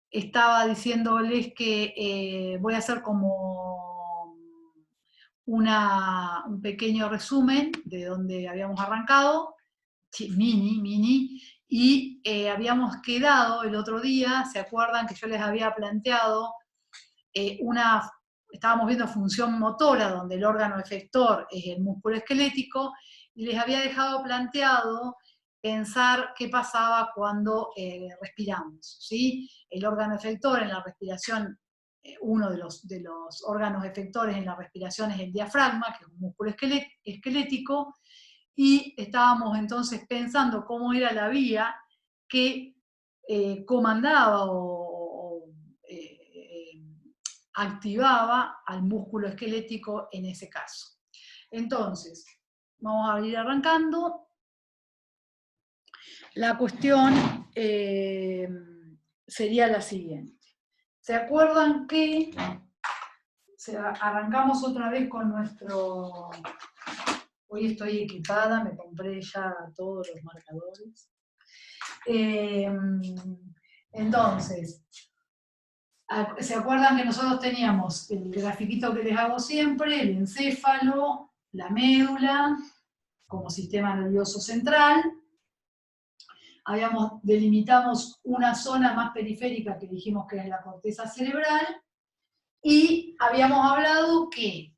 Estaba diciéndoles que voy a hacer como un pequeño resumen de donde habíamos arrancado, mini, y habíamos quedado el otro día, ¿se acuerdan que yo les había planteado estábamos viendo función motora, donde el órgano efector es el músculo esquelético, y les había dejado planteado pensar qué pasaba cuando respiramos, ¿sí? El órgano efector en la respiración, uno de los órganos efectores en la respiración es el diafragma, que es un músculo esquelético, y estábamos entonces pensando cómo era la vía que comandaba o activaba al músculo esquelético en ese caso. Entonces, vamos a ir arrancando. La cuestión sería la siguiente. ¿Se acuerdan que arrancamos otra vez con nuestro... Hoy estoy equipada, me compré ya todos los marcadores. Entonces, ¿se acuerdan que nosotros teníamos el grafiquito que les hago siempre, el encéfalo, la médula, como sistema nervioso central? Delimitamos una zona más periférica que dijimos que es la corteza cerebral, y habíamos hablado que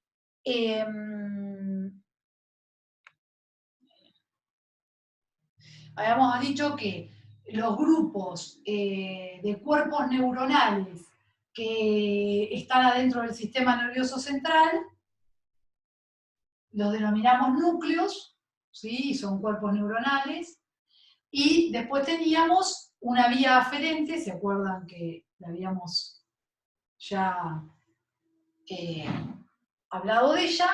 habíamos dicho que los grupos de cuerpos neuronales que están adentro del sistema nervioso central los denominamos núcleos, ¿sí? Son cuerpos neuronales, y después teníamos una vía aferente, ¿se acuerdan que la habíamos ya hablado de ella?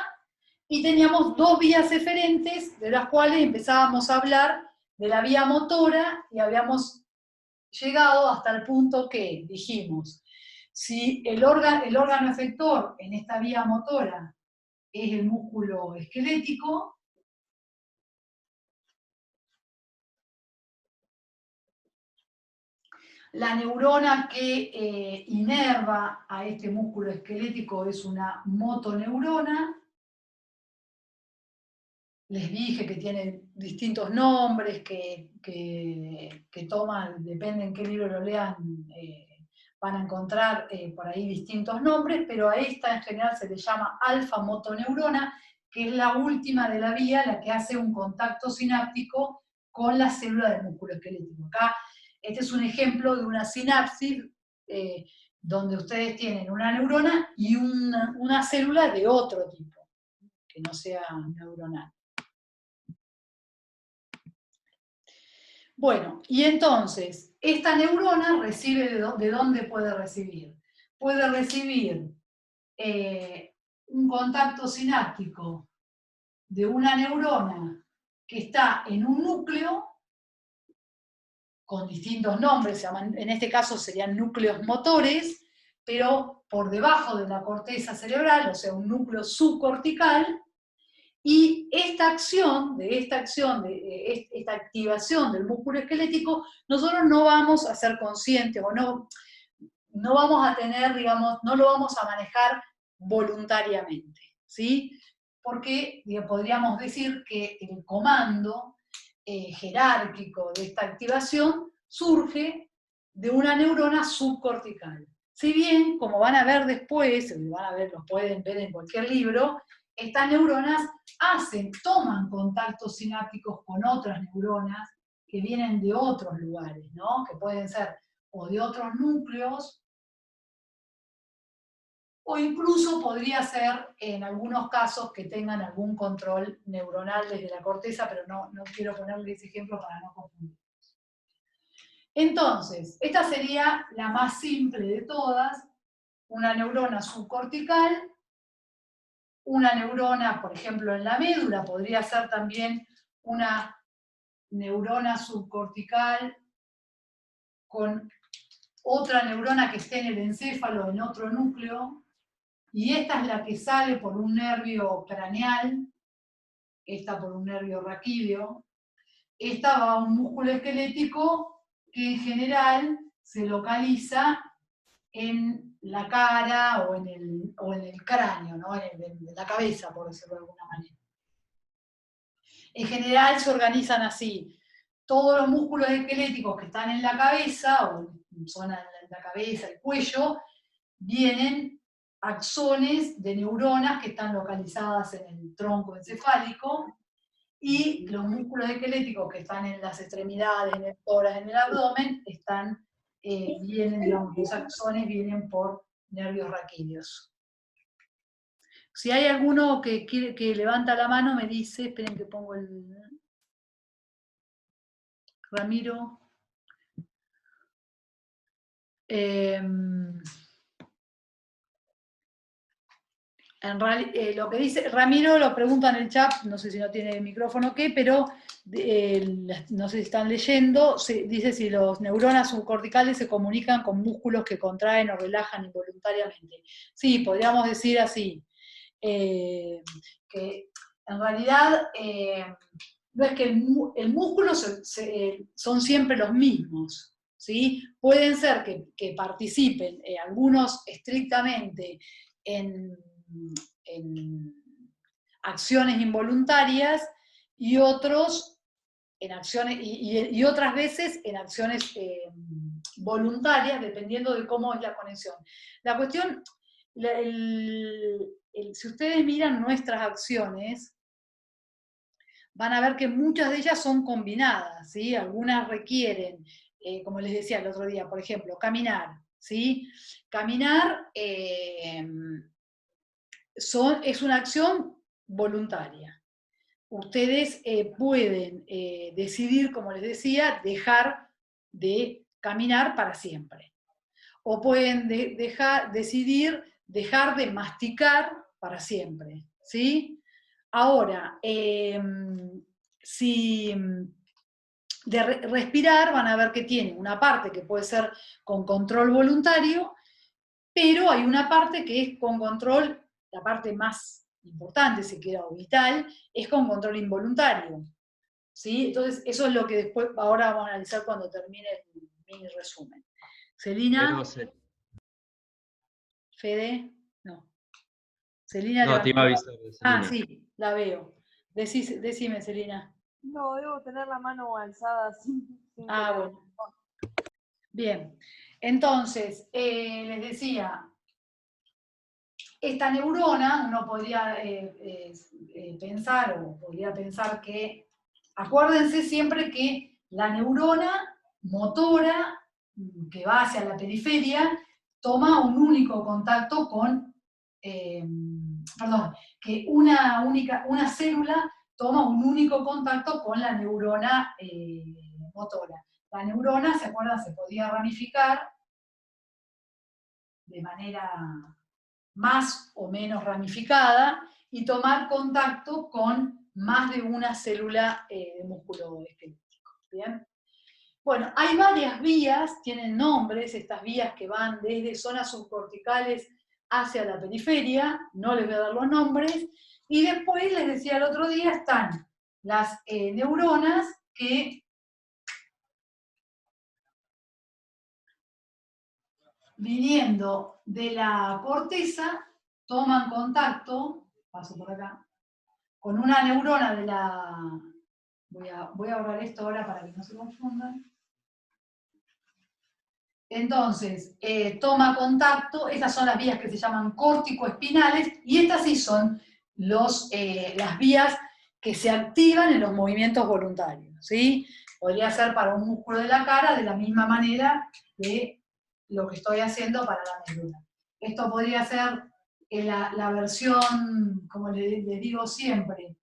Y teníamos dos vías eferentes, de las cuales empezábamos a hablar de la vía motora, y habíamos llegado hasta el punto que dijimos, si el órgano efector en esta vía motora es el músculo esquelético, la neurona que inerva a este músculo esquelético es una motoneurona. Les dije que tiene distintos nombres, que toman, depende en qué libro lo lean, van a encontrar por ahí distintos nombres, pero a esta en general se le llama alfa motoneurona, que es la última de la vía, la que hace un contacto sináptico con la célula del músculo esquelético. Acá, este es un ejemplo de una sinapsis donde ustedes tienen una neurona y una célula de otro tipo, que no sea neuronal. Bueno, y entonces, esta neurona recibe, ¿de dónde puede recibir? Puede recibir un contacto sináptico de una neurona que está en un núcleo, con distintos nombres, en este caso serían núcleos motores, pero por debajo de la corteza cerebral, o sea, un núcleo subcortical. Y esta activación del músculo esquelético, nosotros no vamos a ser conscientes o no vamos a tener, digamos, no lo vamos a manejar voluntariamente, ¿sí? Porque podríamos decir que el comando jerárquico de esta activación surge de una neurona subcortical. Si bien, como van a ver después, los pueden ver en cualquier libro, estas neuronas toman contactos sinápticos con otras neuronas que vienen de otros lugares, ¿no? Que pueden ser o de otros núcleos, o incluso podría ser en algunos casos que tengan algún control neuronal desde la corteza, pero no quiero ponerle ese ejemplo para no confundir. Entonces, esta sería la más simple de todas, una neurona subcortical. Una neurona, por ejemplo, en la médula, podría ser también una neurona subcortical con otra neurona que esté en el encéfalo, en otro núcleo, y esta es la que sale por un nervio craneal, esta por un nervio raquídeo, esta va a un músculo esquelético que en general se localiza en la cara o en el cráneo, ¿no? en la cabeza, por decirlo de alguna manera. En general se organizan así. Todos los músculos esqueléticos que están en la cabeza, o en zona de la cabeza, el cuello, vienen axones de neuronas que están localizadas en el tronco encefálico, y los músculos esqueléticos que están en las extremidades, en el tórax, en el abdomen, vienen, digamos, los axones vienen por nervios raquídeos. Si hay alguno que levanta la mano, me dice, esperen que pongo el... Ramiro. Lo que dice Ramiro lo pregunta en el chat, no sé si no tiene micrófono o qué, pero no sé si están leyendo, dice si los neuronas subcorticales se comunican con músculos que contraen o relajan involuntariamente. Sí, podríamos decir así, que en realidad no es que el músculo son siempre los mismos, ¿sí? Pueden ser que participen algunos estrictamente en acciones involuntarias y otros en acciones, y otras veces en acciones voluntarias, dependiendo de cómo es la conexión. La cuestión, si ustedes miran nuestras acciones, van a ver que muchas de ellas son combinadas, ¿sí? Algunas requieren, como les decía el otro día, por ejemplo, caminar, ¿sí? Caminar es una acción voluntaria. Ustedes pueden decidir, como les decía, dejar de caminar para siempre. O pueden decidir dejar de masticar para siempre, ¿sí? Ahora, si de respirar, van a ver que tiene una parte que puede ser con control voluntario, pero hay una parte que es con control, la parte más importante, si quiere, o vital, es con control involuntario, ¿sí? Entonces, eso es lo que después, ahora vamos a analizar cuando termine el mini resumen. Celina. Fede, no. Celina no, te iba a avisar. Ah, sí, la veo. Decime, Celina. No, debo tener la mano alzada sin bueno. Bien. Entonces, les decía, esta neurona, uno podría pensar que, acuérdense siempre que la neurona motora, que va hacia la periferia, toma un único contacto con, que una célula toma un único contacto con la neurona motora. La neurona, ¿se acuerdan? Se podía ramificar de manera más o menos ramificada y tomar contacto con más de una célula de músculo esquelético. ¿Bien? Bueno, hay varias vías, tienen nombres, estas vías que van desde zonas subcorticales hacia la periferia, no les voy a dar los nombres, y después, les decía el otro día, están las neuronas que viniendo de la corteza, toman contacto, paso por acá, con una neurona de la... Voy a borrar esto ahora para que no se confundan. Entonces, toma contacto, estas son las vías que se llaman córtico-espinales, y estas sí son las vías que se activan en los movimientos voluntarios, ¿sí? Podría ser para un músculo de la cara de la misma manera que lo que estoy haciendo para la médula. Esto podría ser la versión, como les digo siempre,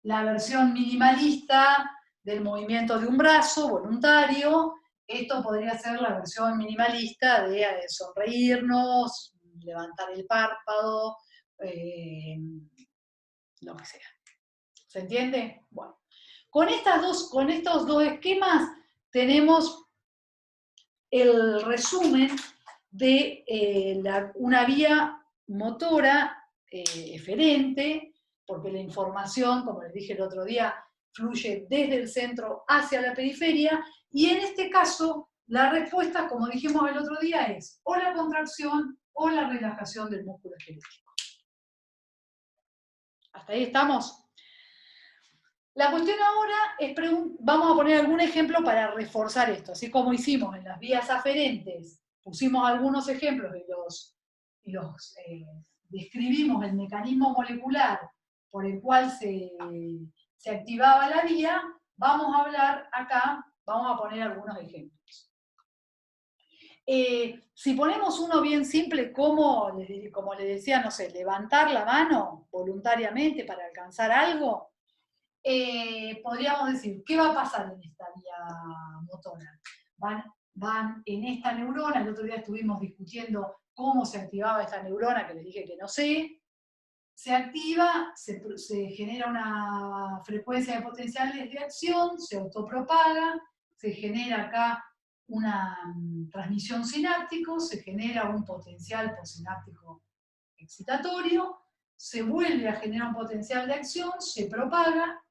la versión minimalista del movimiento de un brazo voluntario. Esto podría ser la versión minimalista de sonreírnos, levantar el párpado, lo que sea. ¿Se entiende? Bueno, con estos dos esquemas tenemos el resumen de una vía motora eferente, porque la información, como les dije el otro día, fluye desde el centro hacia la periferia, Y en este caso, la respuesta, como dijimos el otro día, es o la contracción o la relajación del músculo esquelético. ¿Hasta ahí estamos? La cuestión ahora es, vamos a poner algún ejemplo para reforzar esto, así como hicimos en las vías aferentes, pusimos algunos ejemplos y los describimos el mecanismo molecular por el cual se activaba la vía, vamos a hablar acá, vamos a poner algunos ejemplos. Si ponemos uno bien simple, como le decía, no sé, levantar la mano voluntariamente para alcanzar algo, podríamos decir, ¿qué va a pasar en esta vía motora? Van en esta neurona, el otro día estuvimos discutiendo cómo se activaba esta neurona, que les dije que no sé, se activa, se genera una frecuencia de potenciales de acción, se autopropaga, se genera acá una transmisión sináptico, se genera un potencial postsináptico excitatorio, se vuelve a generar un potencial de acción, se propaga,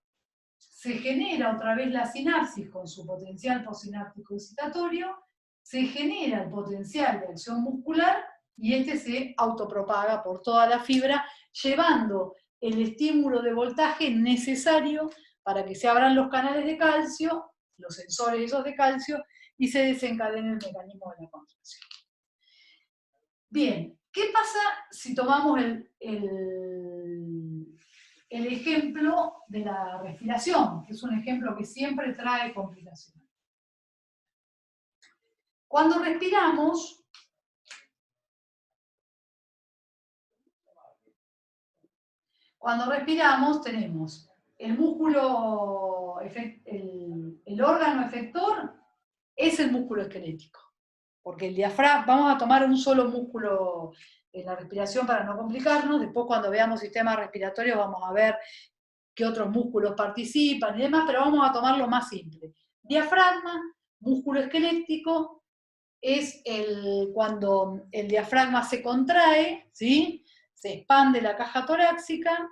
se genera otra vez la sinapsis con su potencial postsináptico excitatorio, se genera el potencial de acción muscular y este se autopropaga por toda la fibra, llevando el estímulo de voltaje necesario para que se abran los canales de calcio, los sensores esos de calcio, y se desencadene el mecanismo de la contracción. Bien, ¿qué pasa si tomamos el ejemplo de la respiración, que es un ejemplo que siempre trae complicaciones? Cuando respiramos, tenemos el músculo, el órgano efector es el músculo esquelético, porque el diafragma, vamos a tomar un solo músculo en la respiración para no complicarnos, después cuando veamos sistema respiratorio vamos a ver qué otros músculos participan y demás, pero vamos a tomar lo más simple. Diafragma, músculo esquelético, es cuando el diafragma se contrae, ¿sí? Se expande la caja torácica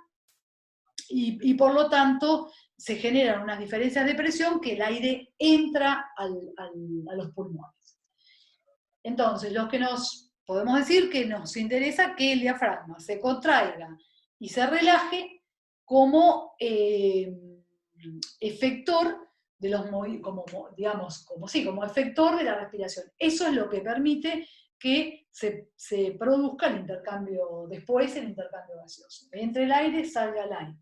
y por lo tanto se generan unas diferencias de presión que el aire entra a los pulmones. Entonces, podemos decir que nos interesa que el diafragma se contraiga y se relaje como efector de los como efector de la respiración. Eso es lo que permite que se produzca el intercambio gaseoso. Entre el aire salga el aire.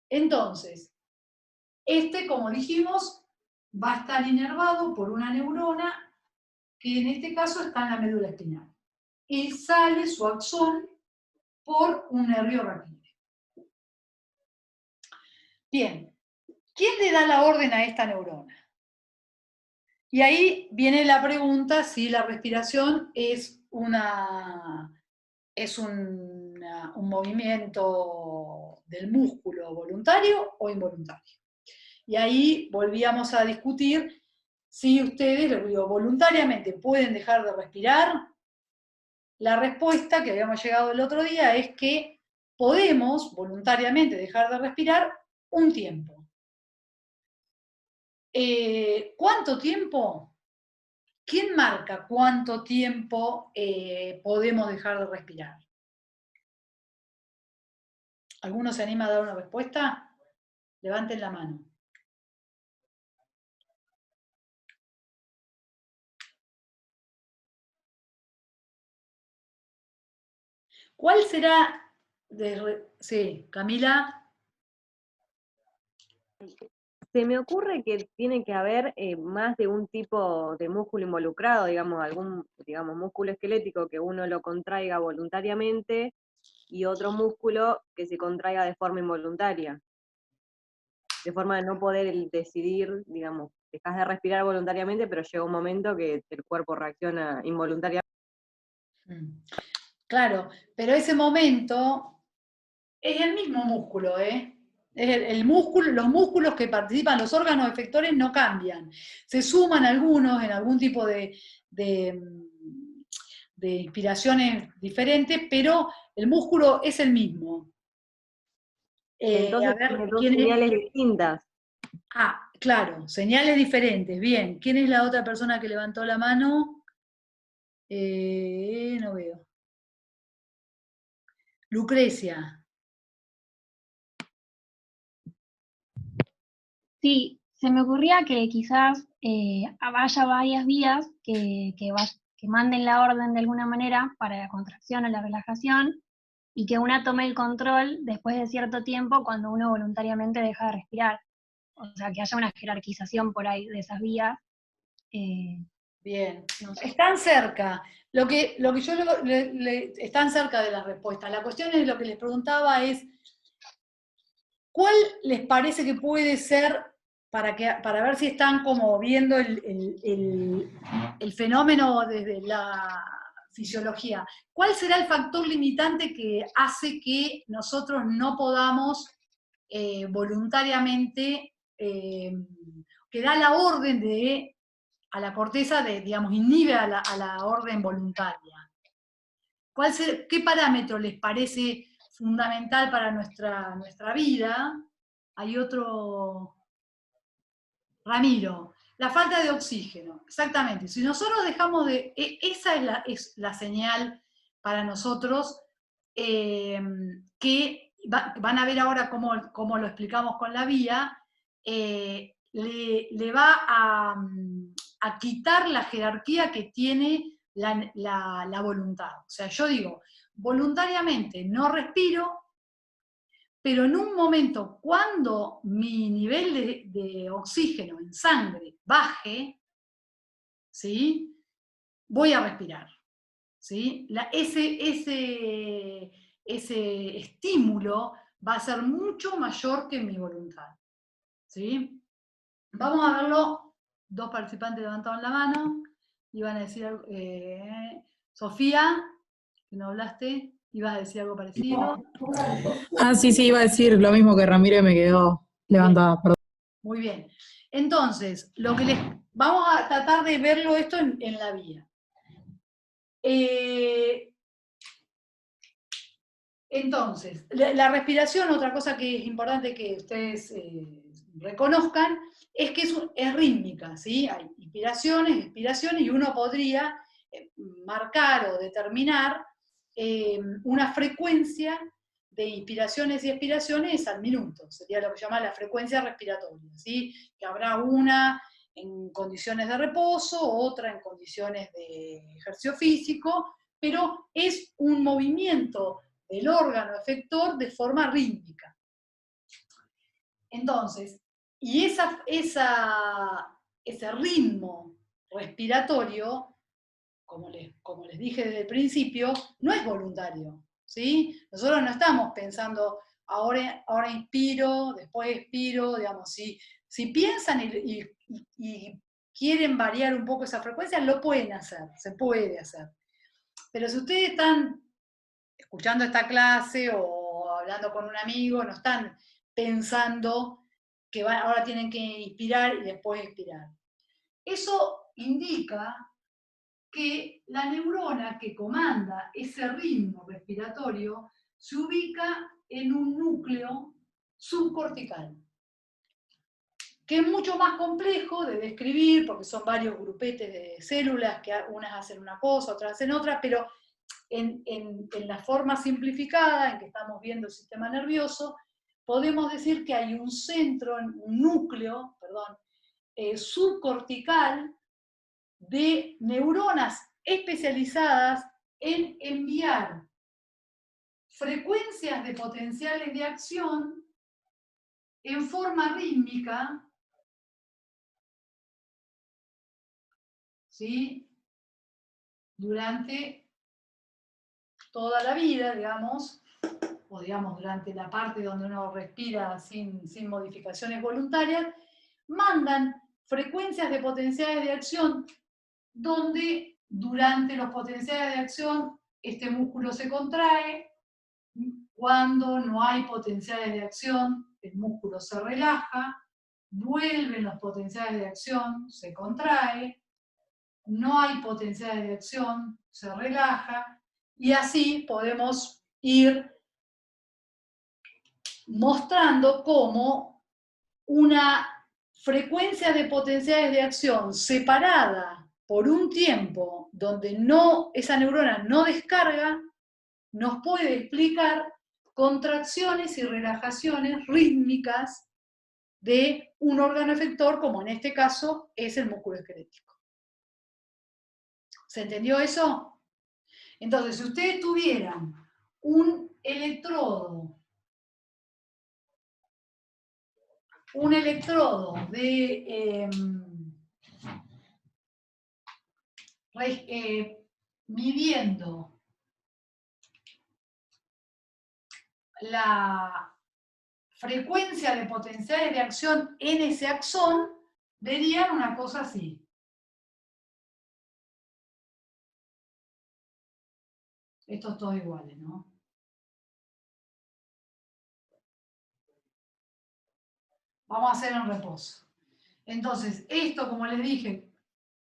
Entonces, como dijimos, va a estar inervado por una neurona que en este caso está en la médula espinal. Y sale su axón por un nervio raquídeo. Bien, ¿quién le da la orden a esta neurona? Y ahí viene la pregunta si la respiración es un movimiento del músculo voluntario o involuntario. Y ahí volvíamos a discutir si ustedes, les digo, voluntariamente pueden dejar de respirar. La respuesta que habíamos llegado el otro día es que podemos voluntariamente dejar de respirar un tiempo. ¿Cuánto tiempo? ¿Quién marca cuánto tiempo podemos dejar de respirar? ¿Alguno se anima a dar una respuesta? Levanten la mano. ¿Cuál será? Sí, Camila. Se me ocurre que tiene que haber más de un tipo de músculo involucrado, digamos, algún músculo esquelético que uno lo contraiga voluntariamente y otro músculo que se contraiga de forma involuntaria. De forma de no poder decidir, digamos, dejas de respirar voluntariamente, pero llega un momento que el cuerpo reacciona involuntariamente. Claro, pero ese momento es el mismo músculo, ¿eh? Es los músculos que participan, los órganos efectores no cambian. Se suman algunos en algún tipo de inspiraciones diferentes, pero el músculo es el mismo. Entonces tiene dos señales distintas. Claro, señales diferentes. Bien, ¿quién es la otra persona que levantó la mano? No veo. Lucrecia. Sí, se me ocurría que quizás haya varias vías que manden la orden de alguna manera para la contracción o la relajación y que una tome el control después de cierto tiempo cuando uno voluntariamente deja de respirar. O sea, que haya una jerarquización por ahí de esas vías. Bien, No sé. están cerca. Lo que yo están cerca de la respuesta. La cuestión es lo que les preguntaba es, ¿cuál les parece que puede ser, para ver si están como viendo el fenómeno desde la fisiología, cuál será el factor limitante que hace que nosotros no podamos voluntariamente, que da la orden a la corteza digamos, inhibe a la orden voluntaria? ¿Qué parámetro les parece fundamental para nuestra vida? Hay otro, Ramiro, la falta de oxígeno, exactamente. Si nosotros dejamos esa es la señal para nosotros, que van a ver ahora cómo lo explicamos con la vía, le va a quitar la jerarquía que tiene la voluntad. O sea, yo digo, voluntariamente no respiro, pero en un momento, cuando mi nivel de oxígeno en sangre baje, ¿sí? Voy a respirar. ¿Sí? Ese estímulo va a ser mucho mayor que mi voluntad. ¿Sí? Vamos a verlo. Dos participantes levantaron la mano. Iban a decir algo. Sofía, que no hablaste, ibas a decir algo parecido. Sí, iba a decir lo mismo que Ramiro y me quedó levantada, perdón. Muy bien. Entonces, vamos a tratar de verlo esto en la vía. Entonces, la respiración, otra cosa que es importante que ustedes reconozcan, es que es rítmica, ¿sí? Hay inspiraciones, expiraciones, y uno podría marcar o determinar una frecuencia de inspiraciones y expiraciones al minuto. Sería lo que se llama la frecuencia respiratoria, ¿sí? Que habrá una en condiciones de reposo, otra en condiciones de ejercicio físico, pero es un movimiento del órgano efector de forma rítmica. Entonces, y ese ritmo respiratorio, como les dije desde el principio, no es voluntario, ¿sí? Nosotros no estamos pensando, ahora inspiro, después expiro, digamos, si piensan y quieren variar un poco esa frecuencia, lo pueden hacer, se puede hacer. Pero si ustedes están escuchando esta clase o hablando con un amigo, no están pensando que ahora tienen que inspirar y después expirar. Eso indica que la neurona que comanda ese ritmo respiratorio se ubica en un núcleo subcortical, que es mucho más complejo de describir, porque son varios grupetes de células, que unas hacen una cosa, otras hacen otra, pero en la forma simplificada en que estamos viendo el sistema nervioso, podemos decir que hay un centro, un núcleo, subcortical de neuronas especializadas en enviar frecuencias de potenciales de acción en forma rítmica, ¿sí? Durante toda la vida, digamos, o digamos durante la parte donde uno respira sin modificaciones voluntarias, mandan frecuencias de potenciales de acción donde durante los potenciales de acción este músculo se contrae, cuando no hay potenciales de acción el músculo se relaja, vuelven los potenciales de acción, se contrae, no hay potenciales de acción, se relaja, y así podemos ir mostrando cómo una frecuencia de potenciales de acción separada por un tiempo donde no, esa neurona no descarga, nos puede explicar contracciones y relajaciones rítmicas de un órgano efector, como en este caso es el músculo esquelético. ¿Se entendió eso? Entonces, si ustedes tuvieran un electrodo de midiendo la frecuencia de potenciales de acción en ese axón, verían una cosa así. Estos todos iguales, ¿no? Vamos a hacer en reposo. Entonces, esto, como les dije,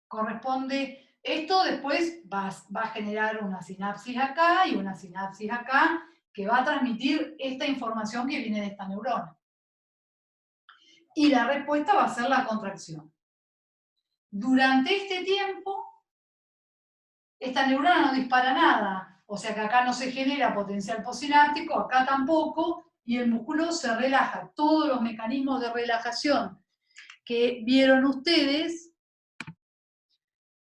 corresponde, esto después va a generar una sinapsis acá y una sinapsis acá, que va a transmitir esta información que viene de esta neurona. Y la respuesta va a ser la contracción. Durante este tiempo, esta neurona no dispara nada, o sea que acá no se genera potencial postsináptico, acá tampoco, y el músculo se relaja. Todos los mecanismos de relajación que vieron ustedes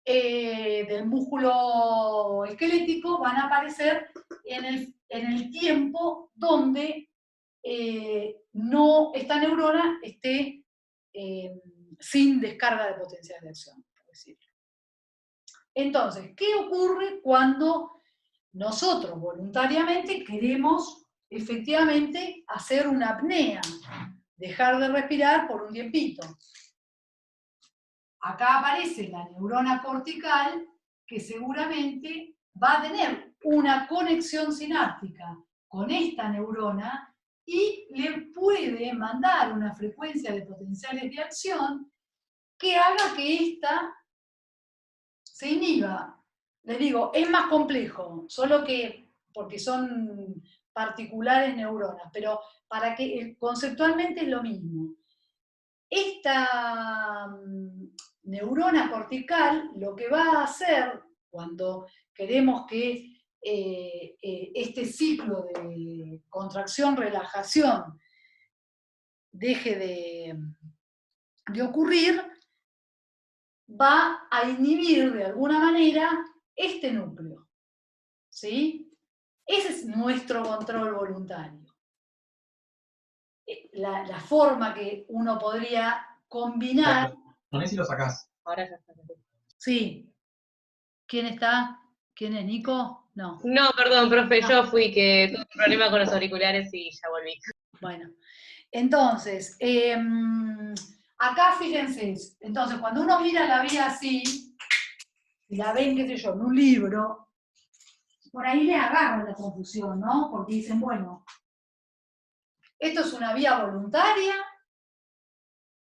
del músculo esquelético van a aparecer en el tiempo donde esta neurona esté sin descarga de potencial de acción, por decirlo. Entonces, ¿qué ocurre cuando nosotros voluntariamente queremos efectivamente hacer una apnea? Dejar de respirar por un tiempito. Acá aparece la neurona cortical que seguramente va a tener una conexión sináptica con esta neurona y le puede mandar una frecuencia de potenciales de acción que haga que ésta se inhiba. Les digo, es más complejo, solo que porque son particulares neuronas, pero para que conceptualmente es lo mismo. Esta neurona cortical lo que va a hacer cuando queremos que este ciclo de contracción-relajación deje de ocurrir, va a inhibir de alguna manera este núcleo. ¿Sí? Ese es nuestro control voluntario. La forma que uno podría combinar. Ponés y lo sacás. Ahora ya está. Sí. ¿Quién está? ¿Quién es? ¿Nico? No. No, perdón, profe, yo fui que tuve un problema con los auriculares y ya volví. Bueno, entonces, acá fíjense, entonces cuando uno mira la vía así, y la ven, qué sé yo, en un libro, por ahí les agarran la confusión, ¿no? Porque dicen, bueno, esto es una vía voluntaria,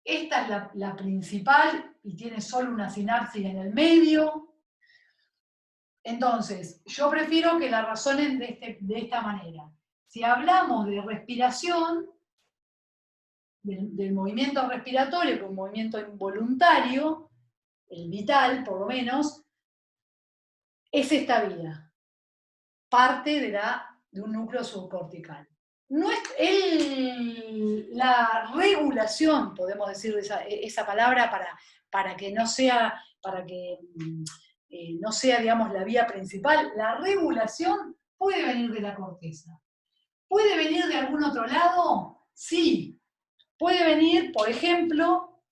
esta es la principal y tiene solo una sinapsis en el medio. Entonces, yo prefiero que la razonen de esta manera. Si hablamos de respiración, del movimiento respiratorio, que es un movimiento involuntario, el vital por lo menos, es esta vía, parte de un núcleo subcortical. La regulación, podemos decir esa palabra para que no sea, no sea, digamos, la vía principal, la regulación puede venir de la corteza. ¿Puede venir de algún otro lado? Sí. Puede venir, por ejemplo,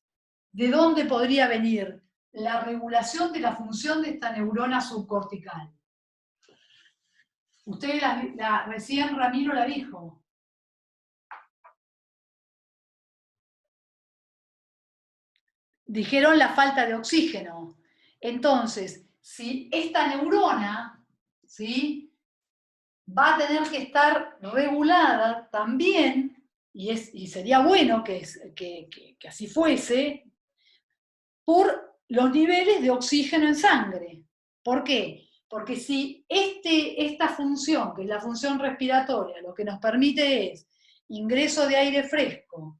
¿de dónde podría venir la regulación de la función de esta neurona subcortical? Ustedes recién Ramiro la dijo. Dijeron la falta de oxígeno. Entonces, si esta neurona, ¿sí?, va a tener que estar regulada también, y sería bueno que así fuese, por los niveles de oxígeno en sangre. ¿Por qué? Porque si esta función, que es la función respiratoria, lo que nos permite es ingreso de aire fresco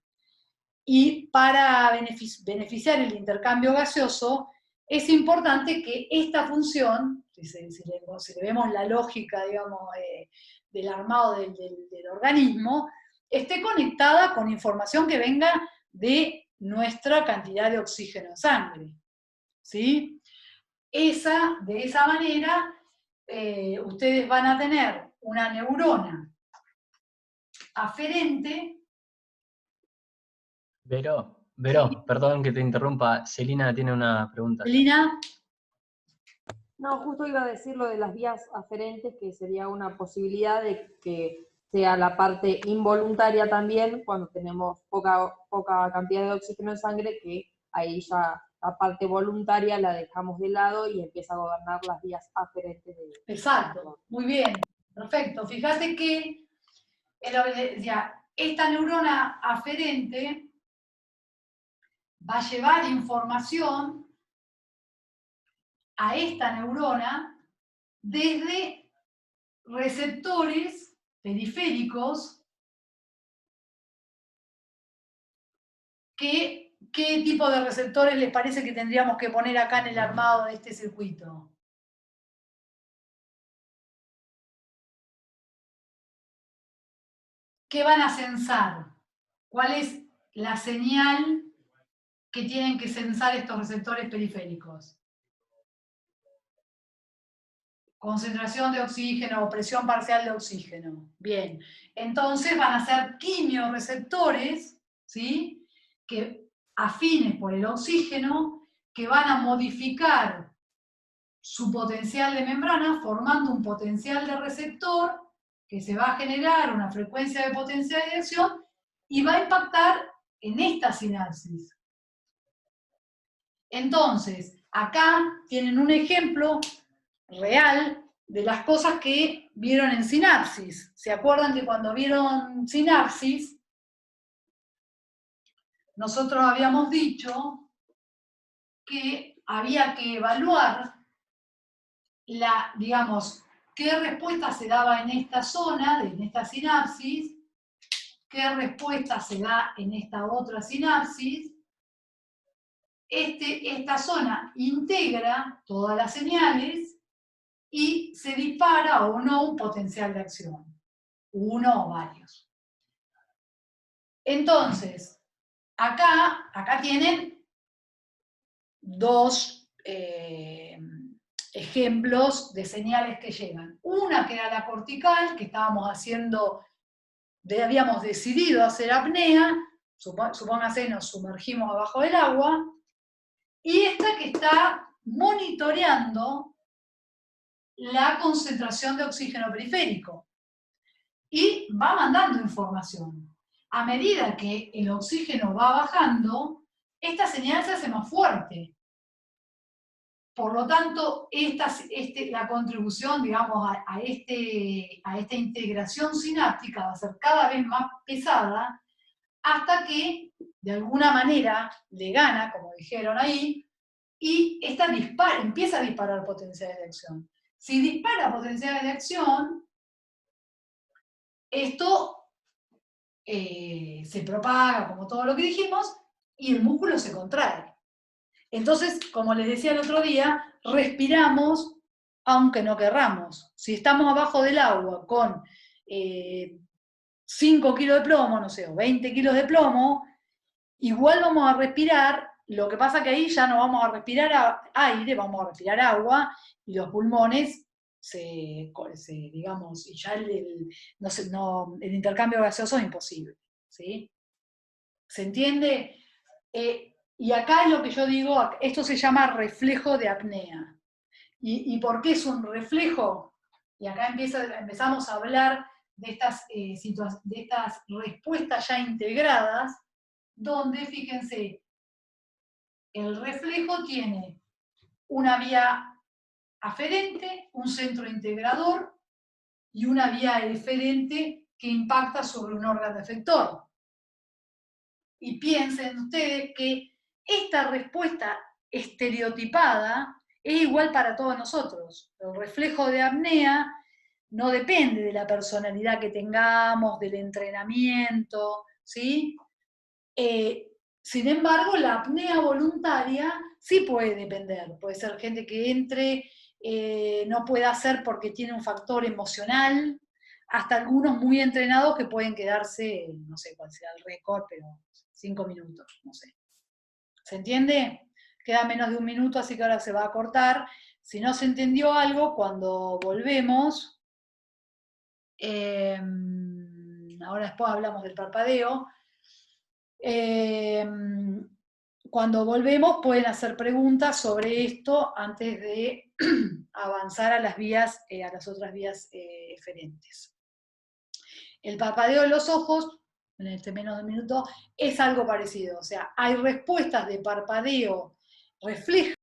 Y para beneficiar el intercambio gaseoso, es importante que esta función, si le vemos la lógica, digamos, del armado del organismo, esté conectada con información que venga de nuestra cantidad de oxígeno en sangre. ¿Sí? De esa manera, ustedes van a tener una neurona aferente. Vero, Sí. perdón que te interrumpa, Celina tiene una pregunta. Celina. No, justo iba a decir lo de las vías aferentes, que sería una posibilidad de que sea la parte involuntaria también, cuando tenemos poca cantidad de oxígeno en sangre, que ahí ya la parte voluntaria la dejamos de lado y empieza a gobernar las vías aferentes. Exacto, muy bien, perfecto. Fíjate que esta neurona aferente va a llevar información a esta neurona desde receptores periféricos. ¿Qué tipo de receptores les parece que tendríamos que poner acá en el armado de este circuito? ¿Qué van a censar? ¿Cuál es la señal que tienen que censar estos receptores periféricos? Concentración de oxígeno o presión parcial de oxígeno. Bien, entonces van a ser quimiorreceptores, ¿sí? Que afines por el oxígeno, que van a modificar su potencial de membrana formando un potencial de receptor que se va a generar una frecuencia de potencial de acción y va a impactar en esta sinapsis. Entonces, acá tienen un ejemplo real de las cosas que vieron en sinapsis. ¿Se acuerdan que cuando vieron sinapsis, nosotros habíamos dicho que había que evaluar digamos, qué respuesta se daba en esta zona, en esta sinapsis, qué respuesta se da en esta otra sinapsis. Esta zona integra todas las señales y se dispara o no un potencial de acción, uno o varios. Entonces, acá tienen dos ejemplos de señales que llegan. Una que era la cortical, que habíamos decidido hacer apnea, supóngase nos sumergimos abajo del agua, y esta que está monitoreando la concentración de oxígeno periférico y va mandando información. A medida que el oxígeno va bajando, esta señal se hace más fuerte. Por lo tanto, la contribución, digamos, a esta integración sináptica va a ser cada vez más pesada hasta que, de alguna manera, le gana, como dijeron ahí, y esta empieza a disparar potenciales de acción. Si dispara potenciales de acción, esto se propaga, como todo lo que dijimos, y el músculo se contrae. Entonces, como les decía el otro día, respiramos aunque no querramos. Si estamos abajo del agua con 5 kilos de plomo, no sé, o 20 kilos de plomo, igual vamos a respirar. Lo que pasa que ahí ya no vamos a respirar aire, vamos a respirar agua, y los pulmones digamos, y ya el intercambio gaseoso es imposible. ¿Sí? ¿Se entiende? Y acá es lo que yo digo, esto se llama reflejo de apnea. ¿Y por qué es un reflejo? Y acá empezamos a hablar de estas respuestas ya integradas, donde, fíjense, el reflejo tiene una vía aferente, un centro integrador y una vía eferente que impacta sobre un órgano efector. Y piensen ustedes que esta respuesta estereotipada es igual para todos nosotros. El reflejo de apnea no depende de la personalidad que tengamos, del entrenamiento, ¿sí? Sin embargo, la apnea voluntaria sí puede depender. Puede ser gente que entre, no puede hacer porque tiene un factor emocional, hasta algunos muy entrenados que pueden quedarse, no sé cuál sea el récord, pero 5 minutos, no sé. ¿Se entiende? Queda menos de 1 minuto, así que ahora se va a cortar. Si no se entendió algo, cuando volvemos, ahora después hablamos del parpadeo, cuando volvemos pueden hacer preguntas sobre esto antes de avanzar a las vías, a las otras vías eferentes. El parpadeo de los ojos, en este menos de 1 minuto, es algo parecido. O sea, hay respuestas de parpadeo refleja.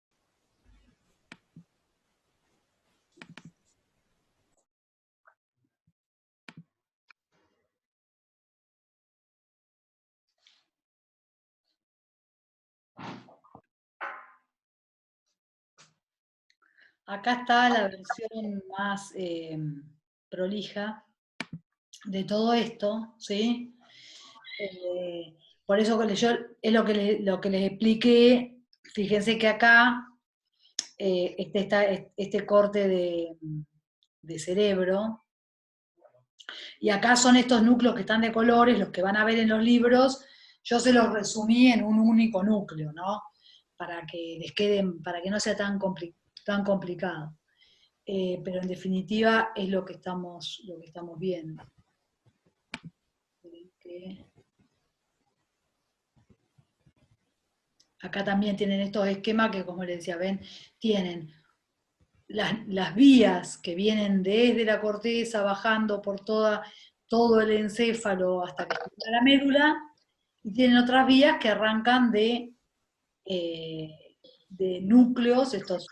Acá está la versión más prolija de todo esto, ¿sí? Por eso yo es lo que les expliqué. Fíjense que acá este corte de cerebro, y acá son estos núcleos que están de colores, los que van a ver en los libros, yo se los resumí en un único núcleo, ¿no? Para que les queden, para que no sea tan complicado. Pero en definitiva es lo que estamos viendo. Acá también tienen estos esquemas que, como les decía, ven, tienen las vías que vienen desde la corteza, bajando por todo el encéfalo hasta que llega a la médula, y tienen otras vías que arrancan de núcleos, estos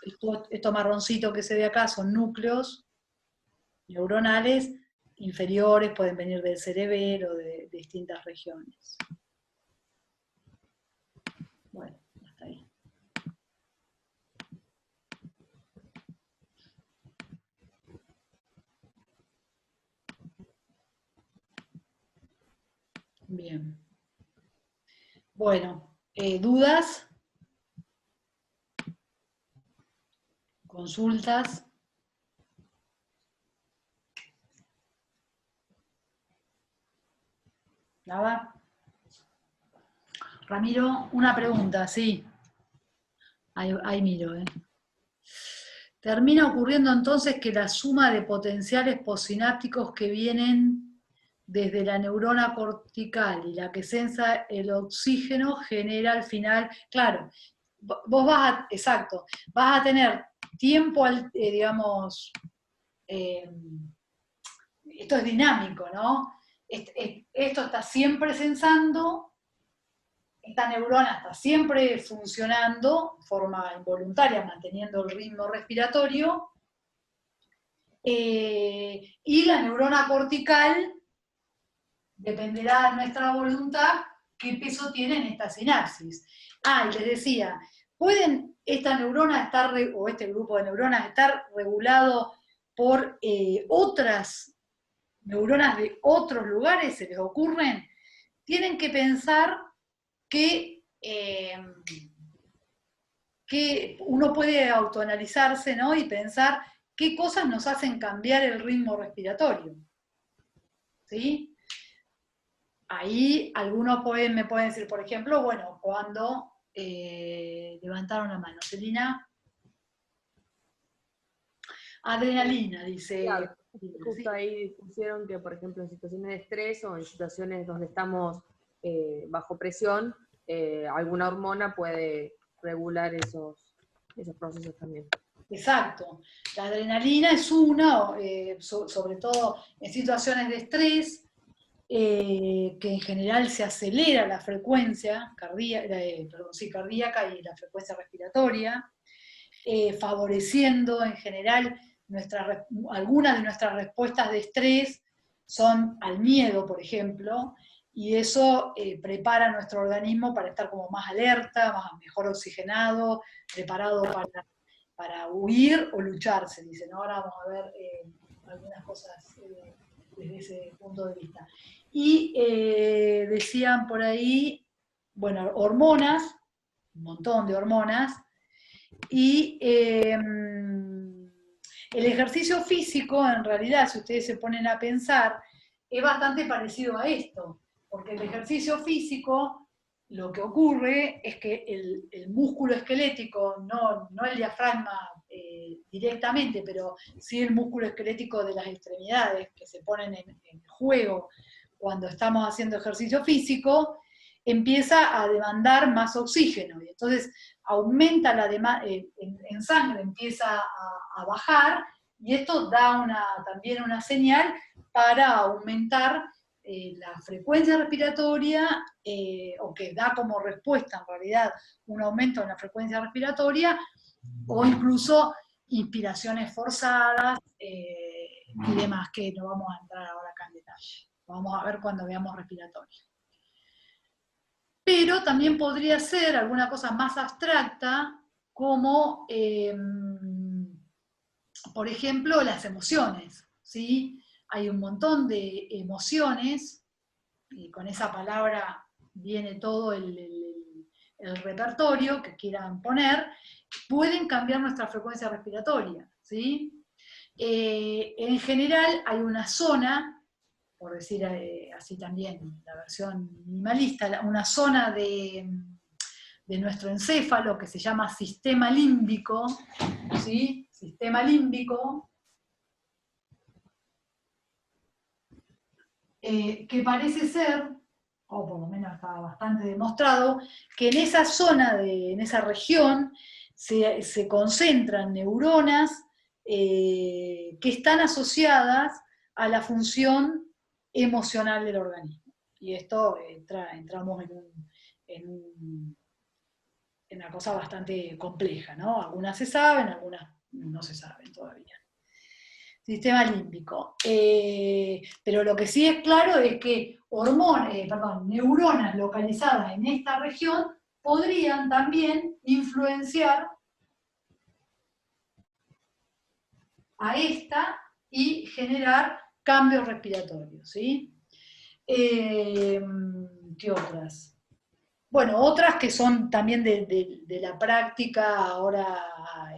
marroncitos que se ve acá son núcleos neuronales inferiores, pueden venir del cerebelo, de distintas regiones. Bueno, hasta ahí. Bien. Bueno, ¿dudas? ¿Consultas? ¿Nada? Ramiro, una pregunta, sí. Ahí miro, Termina ocurriendo entonces que la suma de potenciales postsinápticos que vienen desde la neurona cortical y la que sensa el oxígeno genera al final, claro, vos exacto, vas a tener tiempo, digamos, esto es dinámico, ¿no? Esto está siempre sensando, esta neurona está siempre funcionando de forma involuntaria, manteniendo el ritmo respiratorio, y la neurona cortical dependerá de nuestra voluntad qué peso tienen estas sinapsis. Y les decía, ¿pueden esta neurona estar, o este grupo de neuronas estar regulado por otras neuronas de otros lugares? ¿Se les ocurren? Tienen que pensar que uno puede autoanalizarse, ¿no? Y pensar qué cosas nos hacen cambiar el ritmo respiratorio. ¿Sí? Ahí algunos me pueden decir, por ejemplo, bueno, cuando levantaron la mano. Celina. Adrenalina, dice. Claro, justo ahí pusieron que, por ejemplo, en situaciones de estrés o en situaciones donde estamos bajo presión, alguna hormona puede regular esos procesos también. Exacto. La adrenalina es una, sobre todo en situaciones de estrés, que en general se acelera la frecuencia cardíaca y la frecuencia respiratoria, favoreciendo en general algunas de nuestras respuestas de estrés son al miedo, por ejemplo, y eso prepara a nuestro organismo para estar como más alerta, mejor oxigenado, preparado para huir o luchar, se dice, ¿no? Ahora vamos a ver algunas cosas desde ese punto de vista. Y decían por ahí, bueno, hormonas, un montón de hormonas, y el ejercicio físico, en realidad, si ustedes se ponen a pensar, es bastante parecido a esto, porque el ejercicio físico, lo que ocurre es que el músculo esquelético, no el diafragma directamente, pero sí el músculo esquelético de las extremidades que se ponen en juego cuando estamos haciendo ejercicio físico, empieza a demandar más oxígeno, y entonces aumenta la demanda, en sangre empieza a bajar, y esto da también una señal para aumentar la frecuencia respiratoria, o que da como respuesta en realidad un aumento en la frecuencia respiratoria, o incluso inspiraciones forzadas y demás, que no vamos a entrar ahora acá en detalle. Vamos a ver cuando veamos respiratorio. Pero también podría ser alguna cosa más abstracta, como, por ejemplo, las emociones, ¿sí? Hay un montón de emociones, y con esa palabra viene todo el repertorio que quieran poner, pueden cambiar nuestra frecuencia respiratoria, ¿sí? En general hay una zona, por decir así también, la versión minimalista, una zona de nuestro encéfalo que se llama sistema límbico, ¿sí? Sistema límbico, que parece ser, o por lo menos está bastante demostrado, que en esa zona, en esa región, se concentran neuronas que están asociadas a la función emocional del organismo. Y esto entramos en una cosa bastante compleja, ¿no? Algunas se saben, algunas no se saben todavía. Sistema límbico. Pero lo que sí es claro es que neuronas localizadas en esta región podrían también influenciar a esta y generar cambios respiratorios, ¿sí? ¿Qué otras? Bueno, otras que son también de la práctica, ahora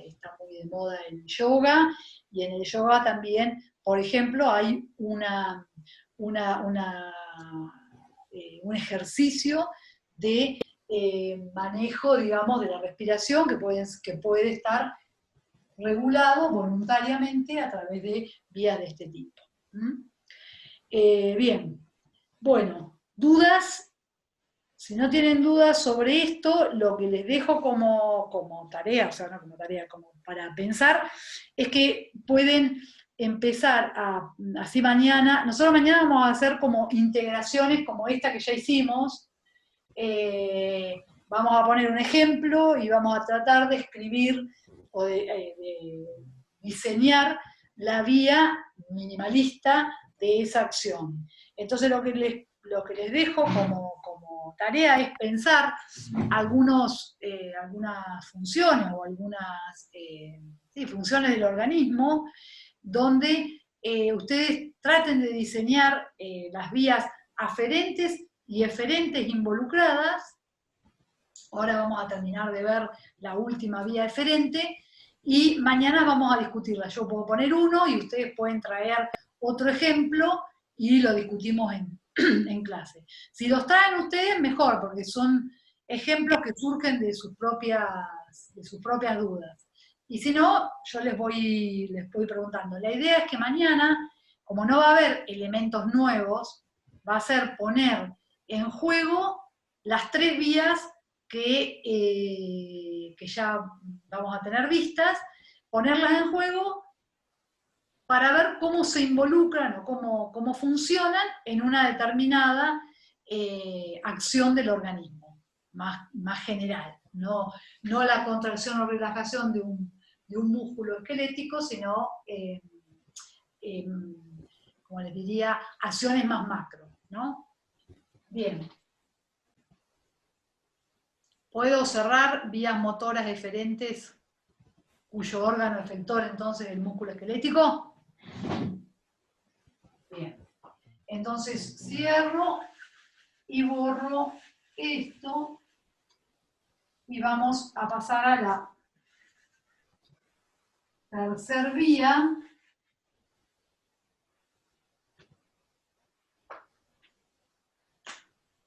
está muy de moda el yoga, y en el yoga también, por ejemplo, hay un ejercicio de manejo, digamos, de la respiración que puede estar regulado voluntariamente a través de vías de este tipo. Bien, bueno, ¿dudas? Si no tienen dudas sobre esto, lo que les dejo como tarea, o sea, no como tarea, como para pensar, es que pueden empezar así mañana. Nosotros mañana vamos a hacer como integraciones como esta que ya hicimos. Vamos a poner un ejemplo y vamos a tratar de escribir o de diseñar la vía minimalista de esa acción. Entonces lo que les dejo como tarea es pensar algunas funciones o algunas funciones del organismo donde ustedes traten de diseñar las vías aferentes y eferentes involucradas. Ahora vamos a terminar de ver la última vía eferente y mañana vamos a discutirla. Yo puedo poner uno y ustedes pueden traer otro ejemplo y lo discutimos en clase. Si los traen ustedes, mejor, porque son ejemplos que surgen de sus propias dudas. Y si no, yo les voy preguntando. La idea es que mañana, como no va a haber elementos nuevos, va a ser poner en juego las 3 vías que ya vamos a tener vistas, ponerlas en juego para ver cómo se involucran o cómo funcionan en una determinada acción del organismo, más general, no la contracción o relajación de un músculo esquelético, sino, como les diría, acciones más macro, ¿no? Bien. ¿Puedo cerrar vías motoras eferentes cuyo órgano efector entonces es el músculo esquelético? Bien. Entonces cierro y borro esto y vamos a pasar a la tercera vía,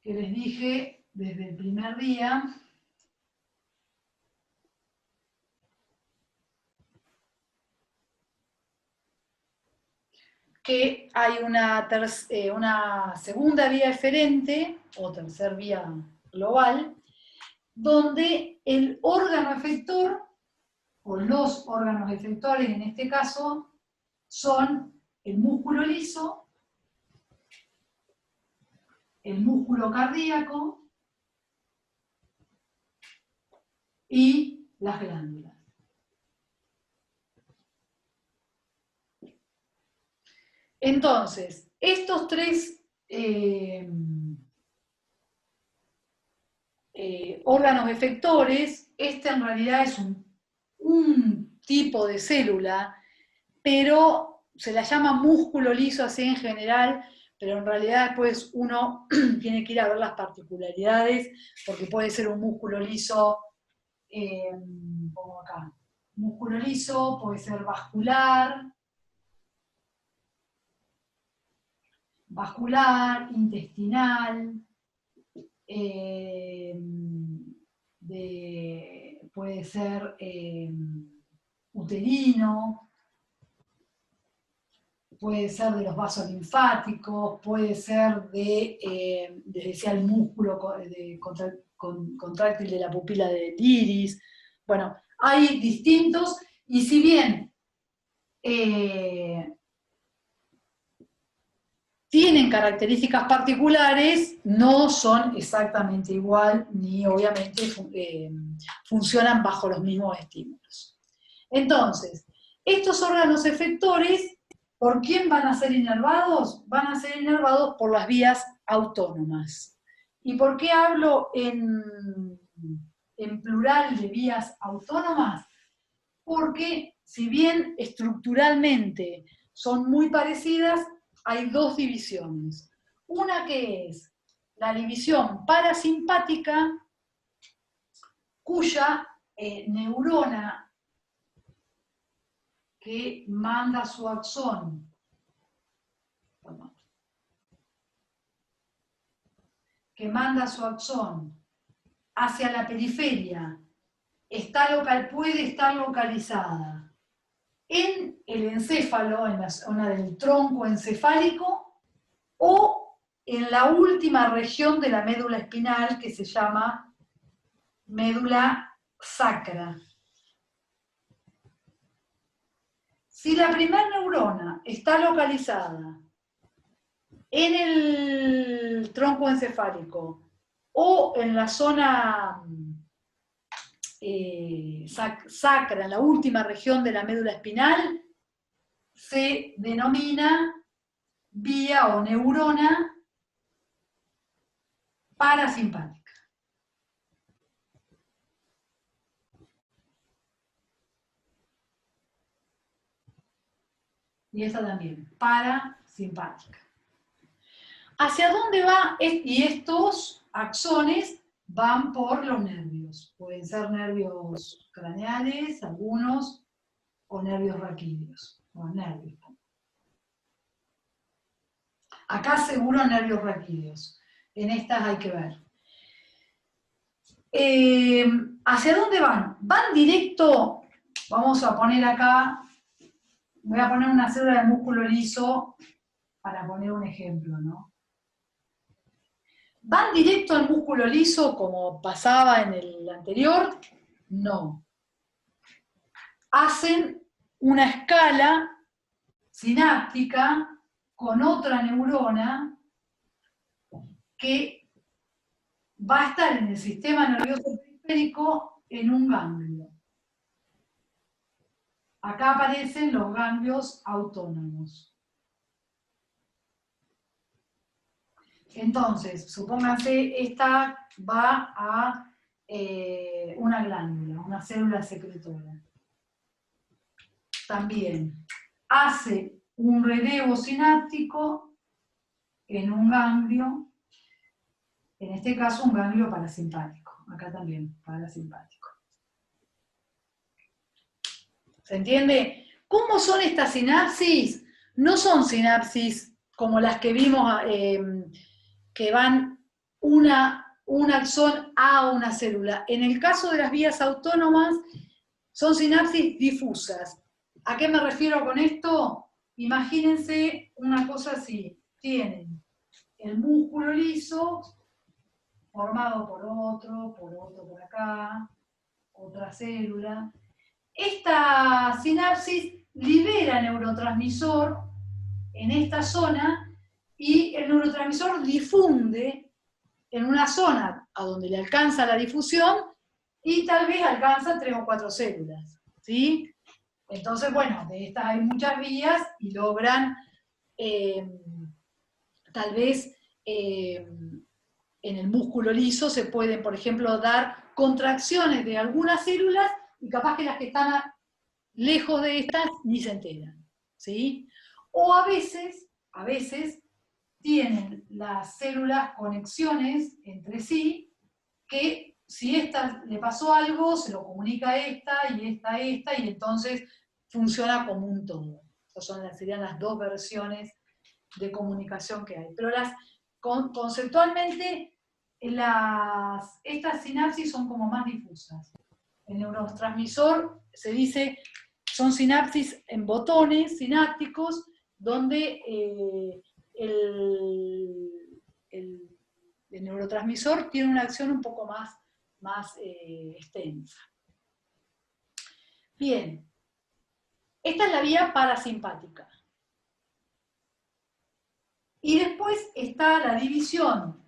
que les dije desde el primer día, que hay una segunda vía eferente, o tercera vía global, donde el órgano efector, o los órganos efectores en este caso, son el músculo liso, el músculo cardíaco y las glándulas. Entonces, estos tres órganos efectores, este en realidad es un tipo de célula, pero se la llama músculo liso así en general, pero en realidad después uno tiene que ir a ver las particularidades, porque puede ser un músculo liso, pongo acá, músculo liso, puede ser vascular, intestinal, puede ser uterino, puede ser de los vasos linfáticos, puede ser les decía, el músculo contráctil de la pupila del iris. Bueno, hay distintos, y si bien tienen características particulares, no son exactamente igual, ni obviamente funcionan bajo los mismos estímulos. Entonces, estos órganos efectores, ¿por quién van a ser inervados? Van a ser inervados por las vías autónomas. ¿Y por qué hablo en plural de vías autónomas? Porque si bien estructuralmente son muy parecidas, hay dos divisiones. Una que es la división parasimpática, cuya neurona que manda su axón, hacia la periferia, puede estar localizada en el encéfalo, en la zona del tronco encefálico, o en la última región de la médula espinal, que se llama médula sacra. Si la primera neurona está localizada en el tronco encefálico o en la zona sacra, en la última región de la médula espinal, se denomina vía o neurona parasimpática. Y esta también, parasimpática. ¿Hacia dónde va? Y estos axones van por los nervios. Pueden ser nervios craneales, algunos, o nervios raquídeos. O nervios. Acá seguro nervios raquídeos. En estas hay que ver. ¿Hacia dónde van? Van directo, vamos a poner acá, voy a poner una célula de músculo liso para poner un ejemplo, ¿no? ¿Van directo al músculo liso como pasaba en el anterior? No. Hacen una escala sináptica con otra neurona que va a estar en el sistema nervioso periférico en un ganglio. Acá aparecen los ganglios autónomos. Entonces, supónganse, esta va a una glándula, una célula secretora. También hace un relevo sináptico en un ganglio En este caso un ganglio parasimpático, acá también parasimpático. ¿Se entiende? ¿Cómo son estas sinapsis? No son sinapsis como las que vimos que van un axón a una célula. En el caso de las vías autónomas, son sinapsis difusas. ¿A qué me refiero con esto? Imagínense una cosa así. Tienen el músculo liso, formado por otro por acá, otra célula. Esta sinapsis libera neurotransmisor en esta zona y el neurotransmisor difunde en una zona a donde le alcanza la difusión y tal vez alcanza 3 o 4 células, ¿sí? Entonces, bueno, de estas hay muchas vías y logran tal vez en el músculo liso se pueden, por ejemplo, dar contracciones de algunas células y capaz que las que están lejos de estas ni se enteran, ¿sí? O a veces tienen las células conexiones entre sí, que si esta le pasó algo, se lo comunica a esta, y entonces funciona como un todo. Esas serían las dos versiones de comunicación que hay. Pero conceptualmente, estas sinapsis son como más difusas. El neurotransmisor se dice, son sinapsis en botones sinápticos, donde el neurotransmisor tiene una acción un poco más extensa. Bien, esta es la vía parasimpática. Y después está la división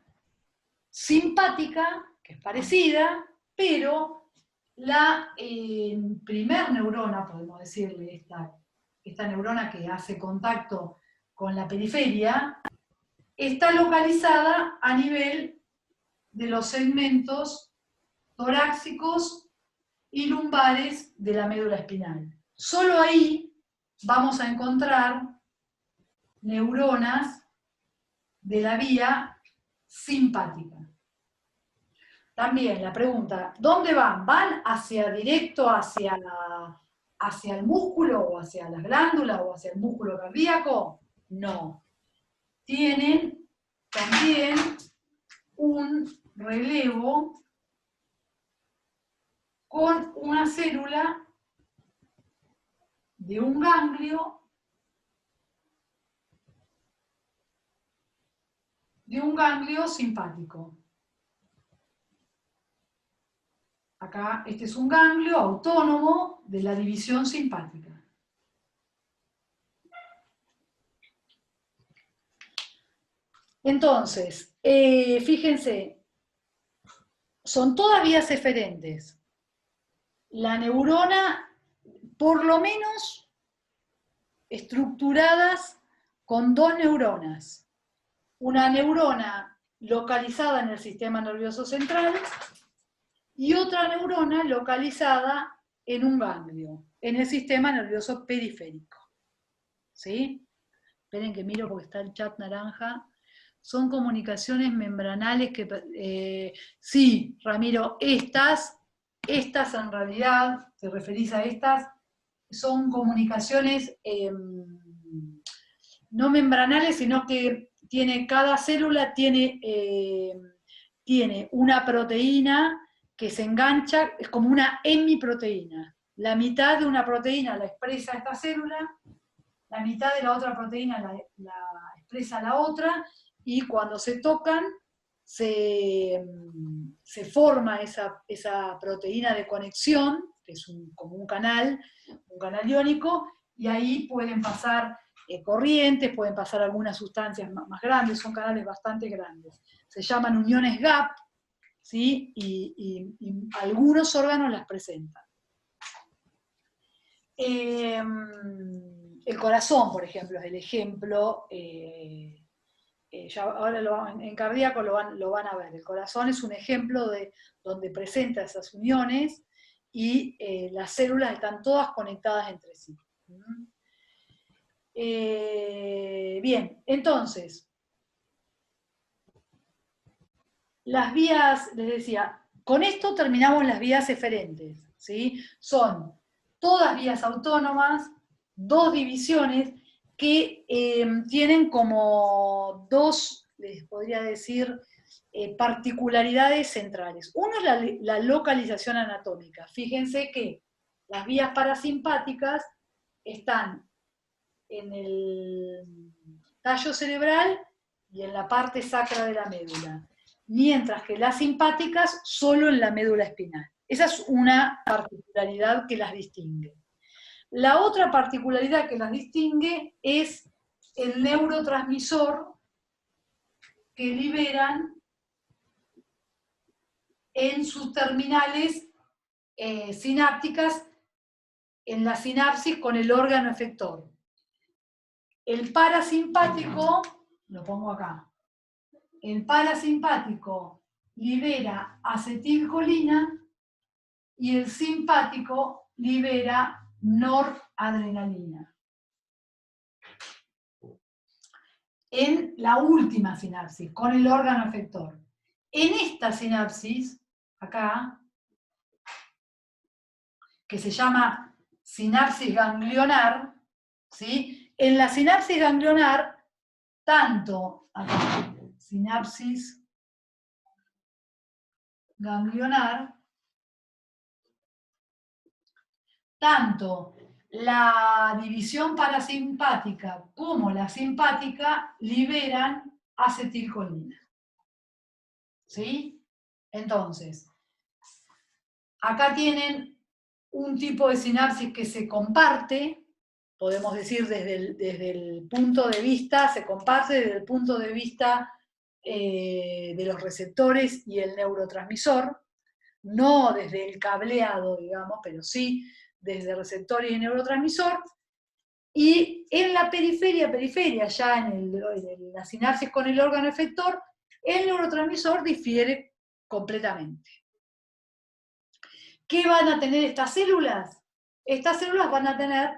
simpática, que es parecida, pero la primer neurona, podemos decirle, esta neurona que hace contacto con la periferia, está localizada a nivel de los segmentos torácicos y lumbares de la médula espinal. Solo ahí vamos a encontrar neuronas de la vía simpática. También la pregunta, ¿dónde van? ¿Van directo hacia el músculo o hacia las glándulas o hacia el músculo cardíaco? No. Tienen también un relevo con una célula de un ganglio simpático. Acá, este es un ganglio autónomo de la división simpática. Entonces, fíjense, son todas vías eferentes. La neurona, por lo menos, estructuradas con 2 neuronas. Una neurona localizada en el sistema nervioso central y otra neurona localizada en un ganglio, en el sistema nervioso periférico. ¿Sí? Esperen que miro porque está el chat naranja. Son comunicaciones membranales que... sí, Ramiro, estas en realidad, te referís a estas, son comunicaciones no membranales, sino que cada célula tiene una proteína que se engancha, es como una hemiproteína. La mitad de una proteína la expresa esta célula, la mitad de la otra proteína la expresa la otra, y cuando se tocan, se forma esa proteína de conexión, que es como un canal iónico, y ahí pueden pasar corrientes, pueden pasar algunas sustancias más grandes, son canales bastante grandes. Se llaman uniones GAP, ¿sí? Y algunos órganos las presentan. El corazón, por ejemplo, es el ejemplo, ya ahora en cardíaco lo van a ver. El corazón es un ejemplo de donde presenta esas uniones y las células están todas conectadas entre sí. Bien, entonces, las vías, les decía, con esto terminamos las vías eferentes, ¿sí? Son todas vías autónomas, dos divisiones que tienen como dos, les podría decir, particularidades centrales. Uno es la localización anatómica. Fíjense que las vías parasimpáticas están en el tallo cerebral y en la parte sacra de la médula, mientras que las simpáticas solo en la médula espinal. Esa es una particularidad que las distingue. La otra particularidad que las distingue es el neurotransmisor que liberan en sus terminales sinápticas en la sinapsis con el órgano efector. El parasimpático, lo pongo acá, el parasimpático libera acetilcolina y el simpático libera noradrenalina. En la última sinapsis, con el órgano efector. En esta sinapsis, acá, que se llama sinapsis ganglionar, ¿sí? En la sinapsis ganglionar, tanto, acá, sinapsis ganglionar, tanto la división parasimpática como la simpática liberan acetilcolina. ¿Sí? Entonces, acá tienen un tipo de sinapsis que se comparte, podemos decir desde el punto de vista, se comparte desde el punto de vista de los receptores y el neurotransmisor, no desde el cableado, digamos, pero sí desde receptor y neurotransmisor, y en la periferia, ya en la sinapsis con el órgano efector, el neurotransmisor difiere completamente. ¿Qué van a tener estas células? Estas células van a tener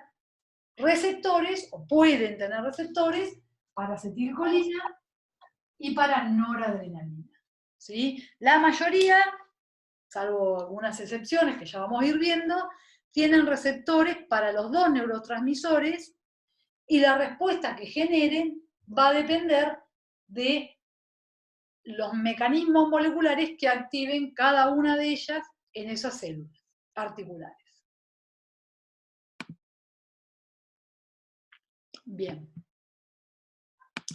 receptores, o pueden tener receptores, para acetilcolina y para noradrenalina. ¿Sí? La mayoría, salvo algunas excepciones que ya vamos a ir viendo, tienen receptores para los dos neurotransmisores y la respuesta que generen va a depender de los mecanismos moleculares que activen cada una de ellas en esas células articulares. Bien.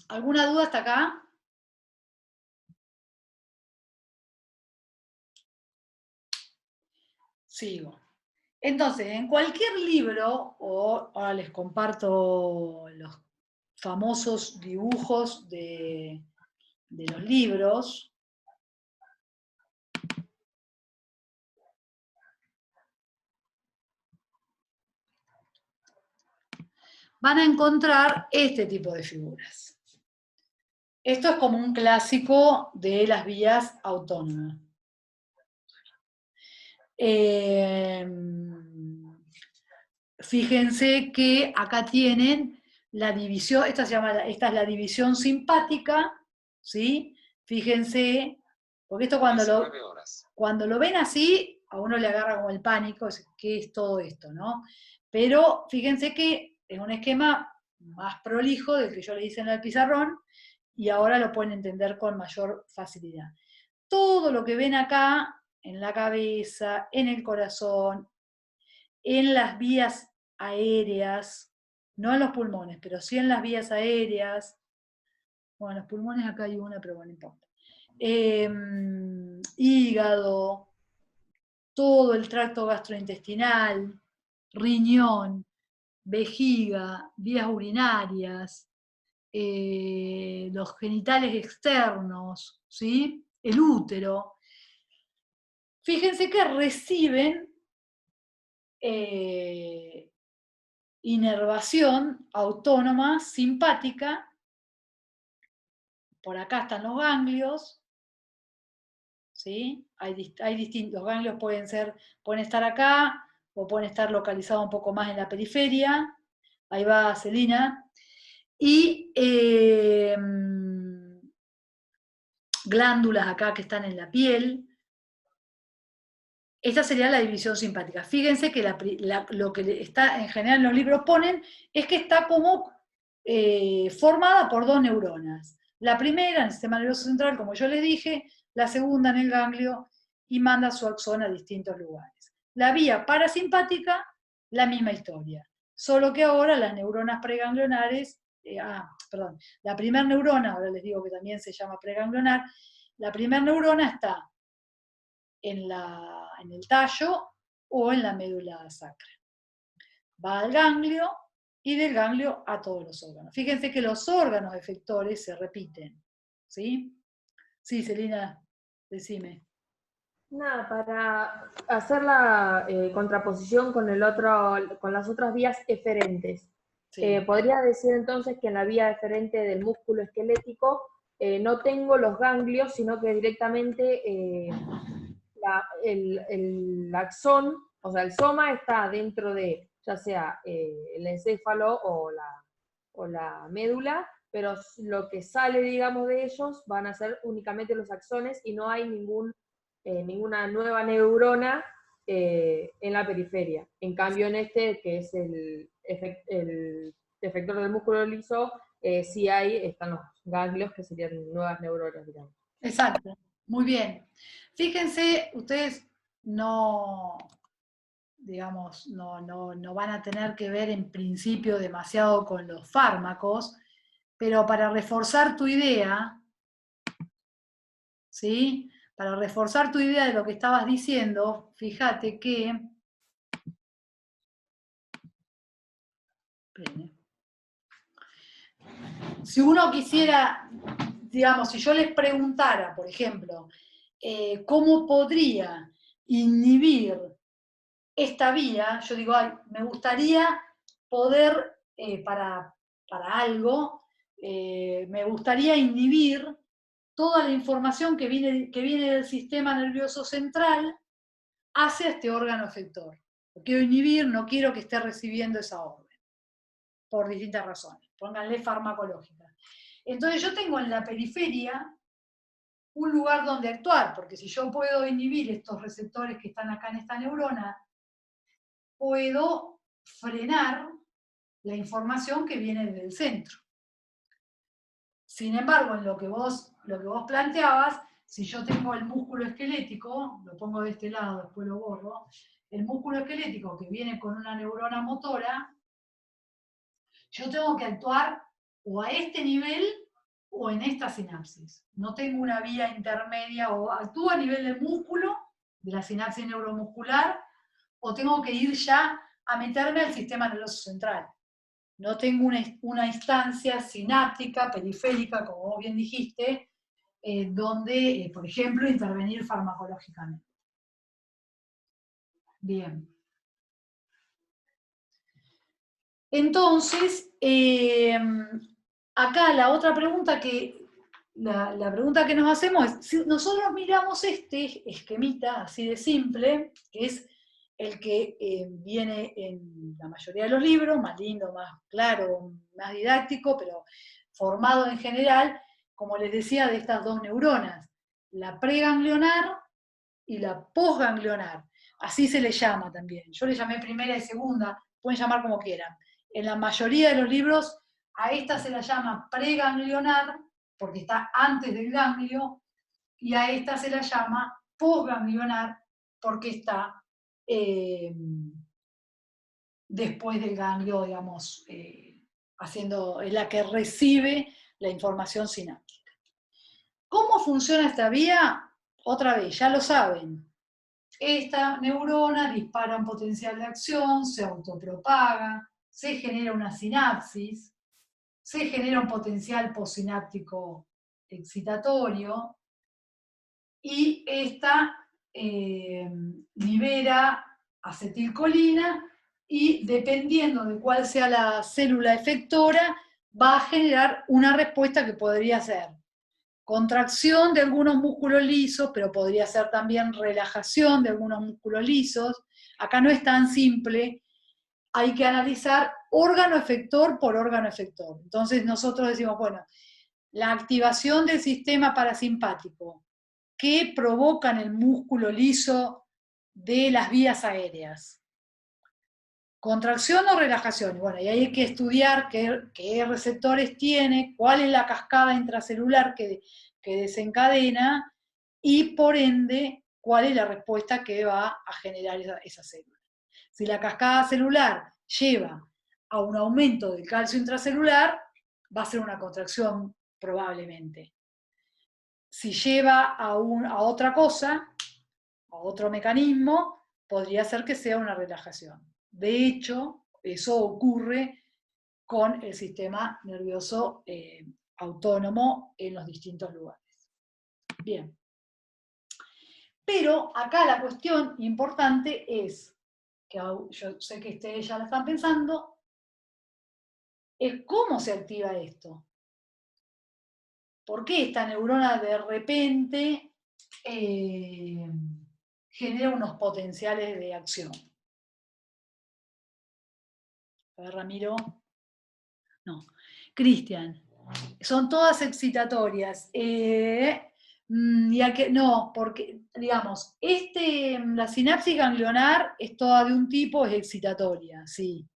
¿Alguna duda hasta acá? Sigo. Entonces, en cualquier libro, o ahora les comparto los famosos dibujos de los libros, van a encontrar este tipo de figuras. Esto es como un clásico de las vías autónomas. Fíjense que acá tienen la división, esta es la división simpática, ¿sí? Fíjense, porque esto cuando lo ven así, a uno le agarra como el pánico, ¿qué es todo esto, no? Pero fíjense que es un esquema más prolijo del que yo le hice en el pizarrón, y ahora lo pueden entender con mayor facilidad. Todo lo que ven acá, en la cabeza, en el corazón, en las vías aéreas, no en los pulmones, pero sí en las vías aéreas. Bueno, los pulmones acá hay una, pero bueno, no importa. Hígado, todo el tracto gastrointestinal, riñón, vejiga, vías urinarias, los genitales externos, ¿sí? El útero. Fíjense que reciben inervación autónoma simpática. Por acá están los ganglios, ¿sí? Hay distintos, los ganglios pueden estar acá, o pueden estar localizados un poco más en la periferia. Ahí va Celina. Y glándulas acá que están en la piel. Esta sería la división simpática. Fíjense que lo que está en general en los libros ponen es que está como formada por dos neuronas. La primera en el sistema nervioso central, como yo les dije, la segunda en el ganglio, y manda su axón a distintos lugares. La vía parasimpática, la misma historia, solo que ahora las neuronas preganglionares, la primera neurona, ahora les digo que también se llama preganglionar, la primera neurona está en el tallo o en la médula sacra. Va al ganglio y del ganglio a todos los órganos. Fíjense que los órganos efectores se repiten, ¿sí? Sí, Celina, decime. Nada, para hacer la contraposición con las otras vías eferentes. Sí. Podría decir entonces que en la vía eferente del músculo esquelético no tengo los ganglios, sino que directamente el axón, o sea, el soma está dentro de, ya sea el encéfalo o la médula, pero lo que sale, digamos, de ellos van a ser únicamente los axones y no hay ninguna nueva neurona en la periferia. En cambio, en este, que es el efector del músculo liso, sí están los ganglios, que serían nuevas neuronas, digamos. Exacto, muy bien. Fíjense, ustedes no van a tener que ver en principio demasiado con los fármacos, pero para reforzar tu idea, ¿sí? Para reforzar tu idea de lo que estabas diciendo, fíjate que... Si uno quisiera, digamos, si yo les preguntara, por ejemplo, ¿cómo podría inhibir esta vía? Yo digo, me gustaría poder, para algo, me gustaría inhibir toda la información que viene del sistema nervioso central hacia este órgano efector. Lo quiero inhibir, no quiero que esté recibiendo esa orden, por distintas razones. Pónganle farmacológica. Entonces yo tengo en la periferia un lugar donde actuar, porque si yo puedo inhibir estos receptores que están acá en esta neurona, puedo frenar la información que viene del centro. Sin embargo, en lo que vos planteabas, si yo tengo el músculo esquelético, lo pongo de este lado, después lo borro, el músculo esquelético que viene con una neurona motora, yo tengo que actuar o a este nivel o en esta sinapsis. No tengo una vía intermedia, o actúo a nivel del músculo, de la sinapsis neuromuscular, o tengo que ir ya a meterme al sistema nervioso central. No tengo una instancia sináptica, periférica, como vos bien dijiste, donde, por ejemplo, intervenir farmacológicamente. Bien. Entonces, acá la otra pregunta la pregunta que nos hacemos es, si nosotros miramos este esquemita así de simple, que es el que viene en la mayoría de los libros, más lindo, más claro, más didáctico, pero formado en general, como les decía, de estas dos neuronas, la preganglionar y la posganglionar. Así se le llama también. Yo le llamé primera y segunda, pueden llamar como quieran. En la mayoría de los libros a esta se la llama preganglionar, porque está antes del ganglio, y a esta se la llama posganglionar, porque está después del ganglio, digamos, es la que recibe la información sináptica. ¿Cómo funciona esta vía? Otra vez, ya lo saben. Esta neurona dispara un potencial de acción, se autopropaga, se genera una sinapsis, se genera un potencial postsináptico excitatorio, y esta libera acetilcolina, y dependiendo de cuál sea la célula efectora, va a generar una respuesta que podría ser contracción de algunos músculos lisos, pero podría ser también relajación de algunos músculos lisos. Acá no es tan simple, hay que analizar órgano efector por órgano efector. Entonces nosotros decimos, bueno, la activación del sistema parasimpático, que provoca en el músculo liso de las vías aéreas. ¿Contracción o relajación? Bueno, y ahí hay que estudiar qué receptores tiene, cuál es la cascada intracelular que desencadena, y por ende, cuál es la respuesta que va a generar esa célula. Si la cascada celular lleva a un aumento del calcio intracelular, va a ser una contracción probablemente. Si lleva a otra cosa, a otro mecanismo, podría ser que sea una relajación. De hecho, eso ocurre con el sistema nervioso autónomo en los distintos lugares. Bien. Pero acá la cuestión importante es, que yo sé que ustedes ya la están pensando, es cómo se activa esto. ¿Por qué esta neurona de repente genera unos potenciales de acción? A ver, Ramiro. No. Cristian. Son todas excitatorias. No, porque, digamos, la sinapsis ganglionar es toda de un tipo, es excitatoria, sí.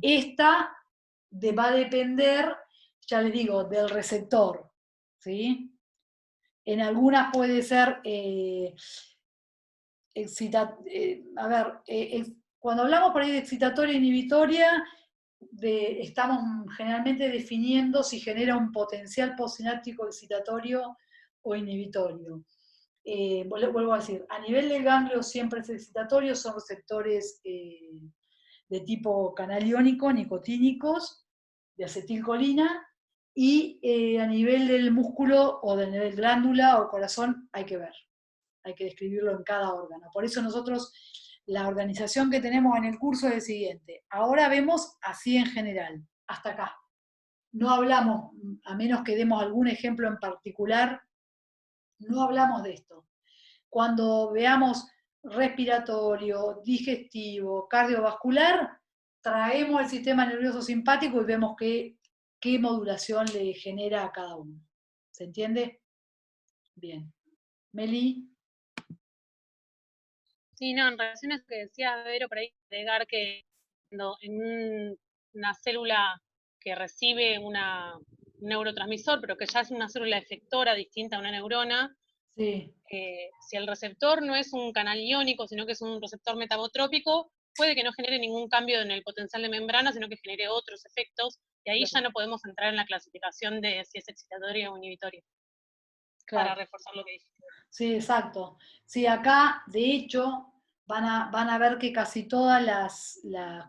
Esta va a depender, ya les digo, del receptor, ¿sí? En algunas puede ser cuando hablamos por ahí de excitatoria e inhibitoria, estamos generalmente definiendo si genera un potencial postsináptico excitatorio o inhibitorio. Vuelvo a decir, a nivel del ganglio siempre es excitatorio, son receptores de tipo canal iónico, nicotínicos, de acetilcolina, y a nivel del músculo o de glándula o corazón hay que ver, hay que describirlo en cada órgano. Por eso nosotros, la organización que tenemos en el curso es el siguiente. Ahora vemos así en general, hasta acá. No hablamos, a menos que demos algún ejemplo en particular, no hablamos de esto. Cuando veamos respiratorio, digestivo, cardiovascular, traemos el sistema nervioso simpático y vemos qué modulación le genera a cada uno. ¿Se entiende? Bien. Meli. Sí, no, en relación a eso que decía Vero, por ahí agregar que cuando en una célula que recibe un neurotransmisor, pero que ya es una célula efectora distinta a una neurona, sí. Si el receptor no es un canal iónico, sino que es un receptor metabotrópico, puede que no genere ningún cambio en el potencial de membrana, sino que genere otros efectos, y ahí ya no podemos entrar en la clasificación de si es excitatoria o inhibitoria. Claro. Para reforzar lo que dijiste. Sí, exacto. Sí, acá, de hecho, van a ver que casi todas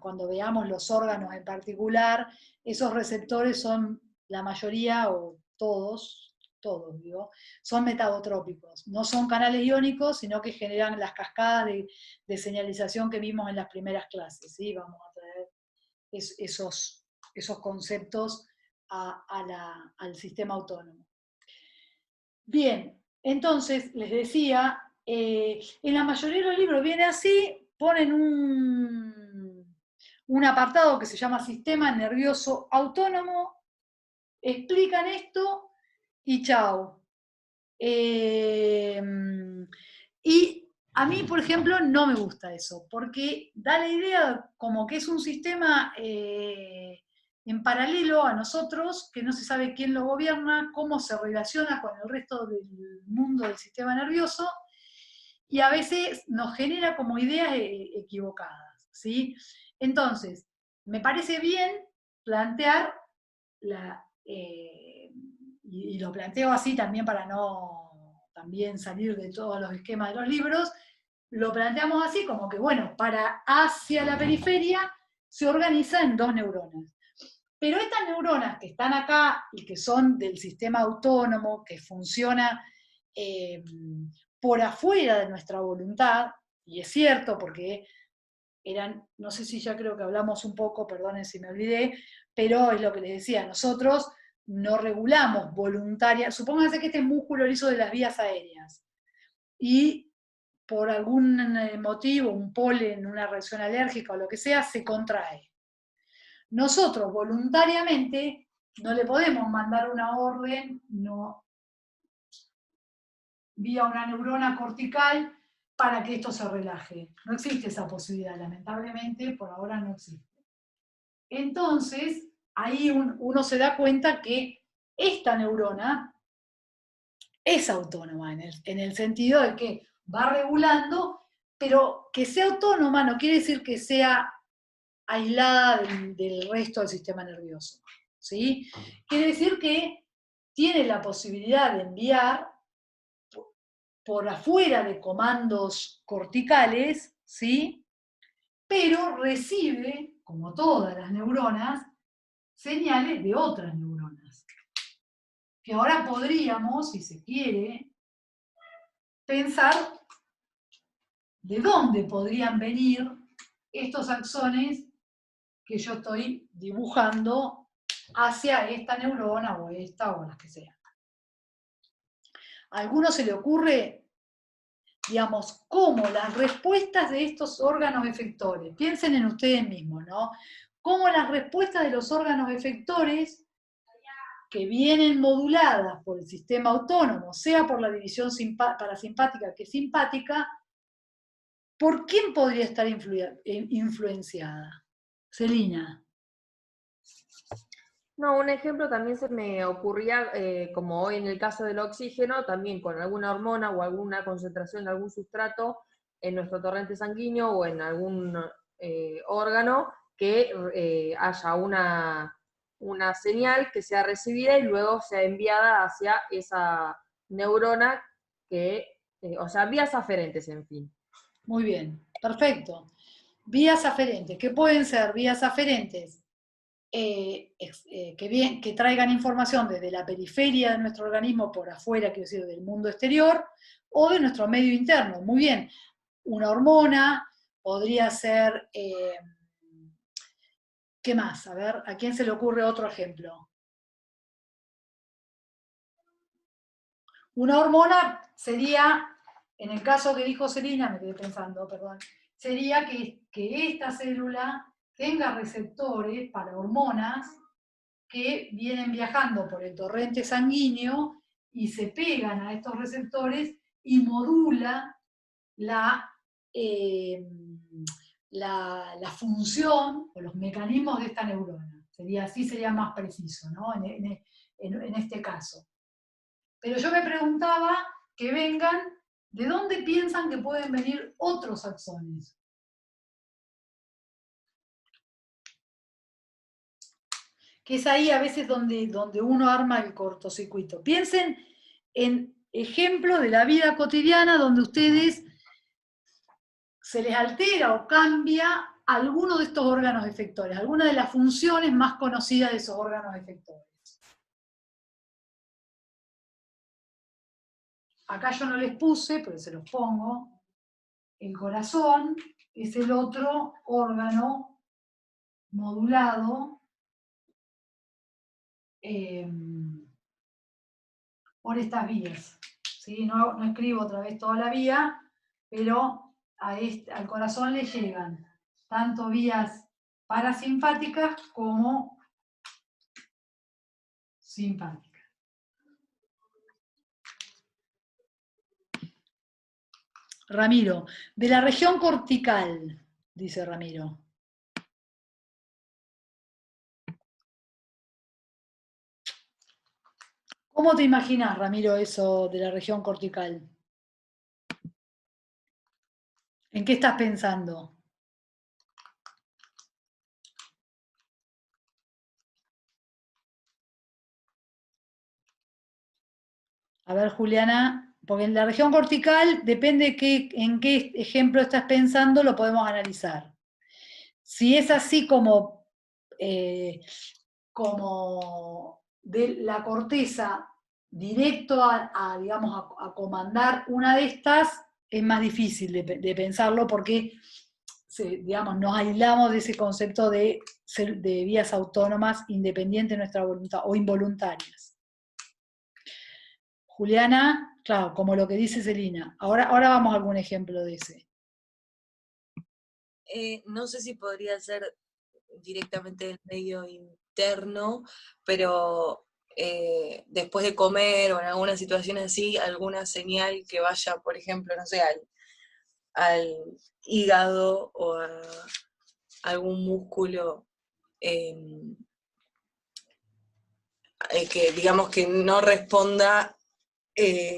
cuando veamos los órganos en particular, esos receptores son, la mayoría, o todos digo, son metabotrópicos. No son canales iónicos, sino que generan las cascadas de señalización que vimos en las primeras clases, ¿sí? Vamos a traer esos conceptos al sistema autónomo. Bien, entonces les decía, en la mayoría de los libros viene así, ponen un apartado que se llama Sistema Nervioso Autónomo, explican esto y chao. Y a mí, por ejemplo, no me gusta eso, porque da la idea como que es un sistema en paralelo a nosotros, que no se sabe quién lo gobierna, cómo se relaciona con el resto del mundo del sistema nervioso, y a veces nos genera como ideas equivocadas, ¿sí? Entonces, me parece bien plantear y lo planteo así también para no también salir de todos los esquemas de los libros, lo planteamos así como que, bueno, hacia la periferia se organiza en dos neuronas. Pero estas neuronas que están acá y que son del sistema autónomo, que funciona por afuera de nuestra voluntad, y es cierto porque no sé si ya creo que hablamos un poco, perdonen si me olvidé, pero es lo que les decía, nosotros no regulamos supónganse que este es músculo liso de las vías aéreas, y por algún motivo, un polen, una reacción alérgica o lo que sea, se contrae. Nosotros voluntariamente no le podemos mandar una orden vía una neurona cortical para que esto se relaje. No existe esa posibilidad, lamentablemente, por ahora no existe. Entonces, ahí uno se da cuenta que esta neurona es autónoma, en el sentido de que va regulando, pero que sea autónoma no quiere decir que sea aislada del resto del sistema nervioso, ¿sí? Quiere decir que tiene la posibilidad de enviar por afuera de comandos corticales, ¿sí? Pero recibe, como todas las neuronas, señales de otras neuronas. Que ahora podríamos, si se quiere, pensar de dónde podrían venir estos axones que yo estoy dibujando hacia esta neurona o esta o las que sean. ¿A alguno se le ocurre, digamos, cómo las respuestas de estos órganos efectores, piensen en ustedes mismos, ¿no? Cómo las respuestas de los órganos efectores que vienen moduladas por el sistema autónomo, sea por la división parasimpática que simpática, ¿por quién podría estar influenciada? Celina. No, un ejemplo también se me ocurría, como hoy en el caso del oxígeno, también con alguna hormona o alguna concentración de algún sustrato en nuestro torrente sanguíneo o en algún órgano, que haya una señal que sea recibida y luego sea enviada hacia esa neurona o sea, vías aferentes, en fin. Muy bien, perfecto. Vías aferentes, ¿qué pueden ser vías aferentes? Que traigan información desde la periferia de nuestro organismo por afuera, quiero decir, del mundo exterior, o de nuestro medio interno. Muy bien, una hormona, podría ser, ¿qué más? A ver, ¿a quién se le ocurre otro ejemplo? Una hormona sería, en el caso que dijo Celina, me quedé pensando, perdón, sería que esta célula tenga receptores para hormonas que vienen viajando por el torrente sanguíneo y se pegan a estos receptores y modula la función o los mecanismos de esta neurona. Así sería más preciso, ¿no? En este caso. Pero yo me preguntaba que vengan, ¿de dónde piensan que pueden venir otros axones? Que es ahí a veces donde uno arma el cortocircuito. Piensen en ejemplos de la vida cotidiana donde ustedes se les altera o cambia alguno de estos órganos efectores, alguna de las funciones más conocidas de esos órganos efectores. Acá yo no les puse, pero se los pongo. El corazón es el otro órgano modulado por estas vías. ¿Sí? No escribo otra vez toda la vía, pero al corazón le llegan tanto vías parasimpáticas como simpáticas. Ramiro, de la región cortical, dice Ramiro. ¿Cómo te imaginas, Ramiro, eso de la región cortical? ¿En qué estás pensando? A ver, Juliana, porque en la región cortical, depende en qué ejemplo estás pensando, lo podemos analizar. Si es así como de la corteza directo digamos, a comandar una de estas, es más difícil de pensarlo porque digamos, nos aislamos de ese concepto de vías autónomas independientes de nuestra voluntad o involuntarias. Juliana, claro, como lo que dice Celina. Ahora vamos a algún ejemplo de ese. No sé si podría ser directamente del medio interno, pero después de comer o en alguna situación así, alguna señal que vaya, por ejemplo, no sé, al hígado o a algún músculo que digamos que no responda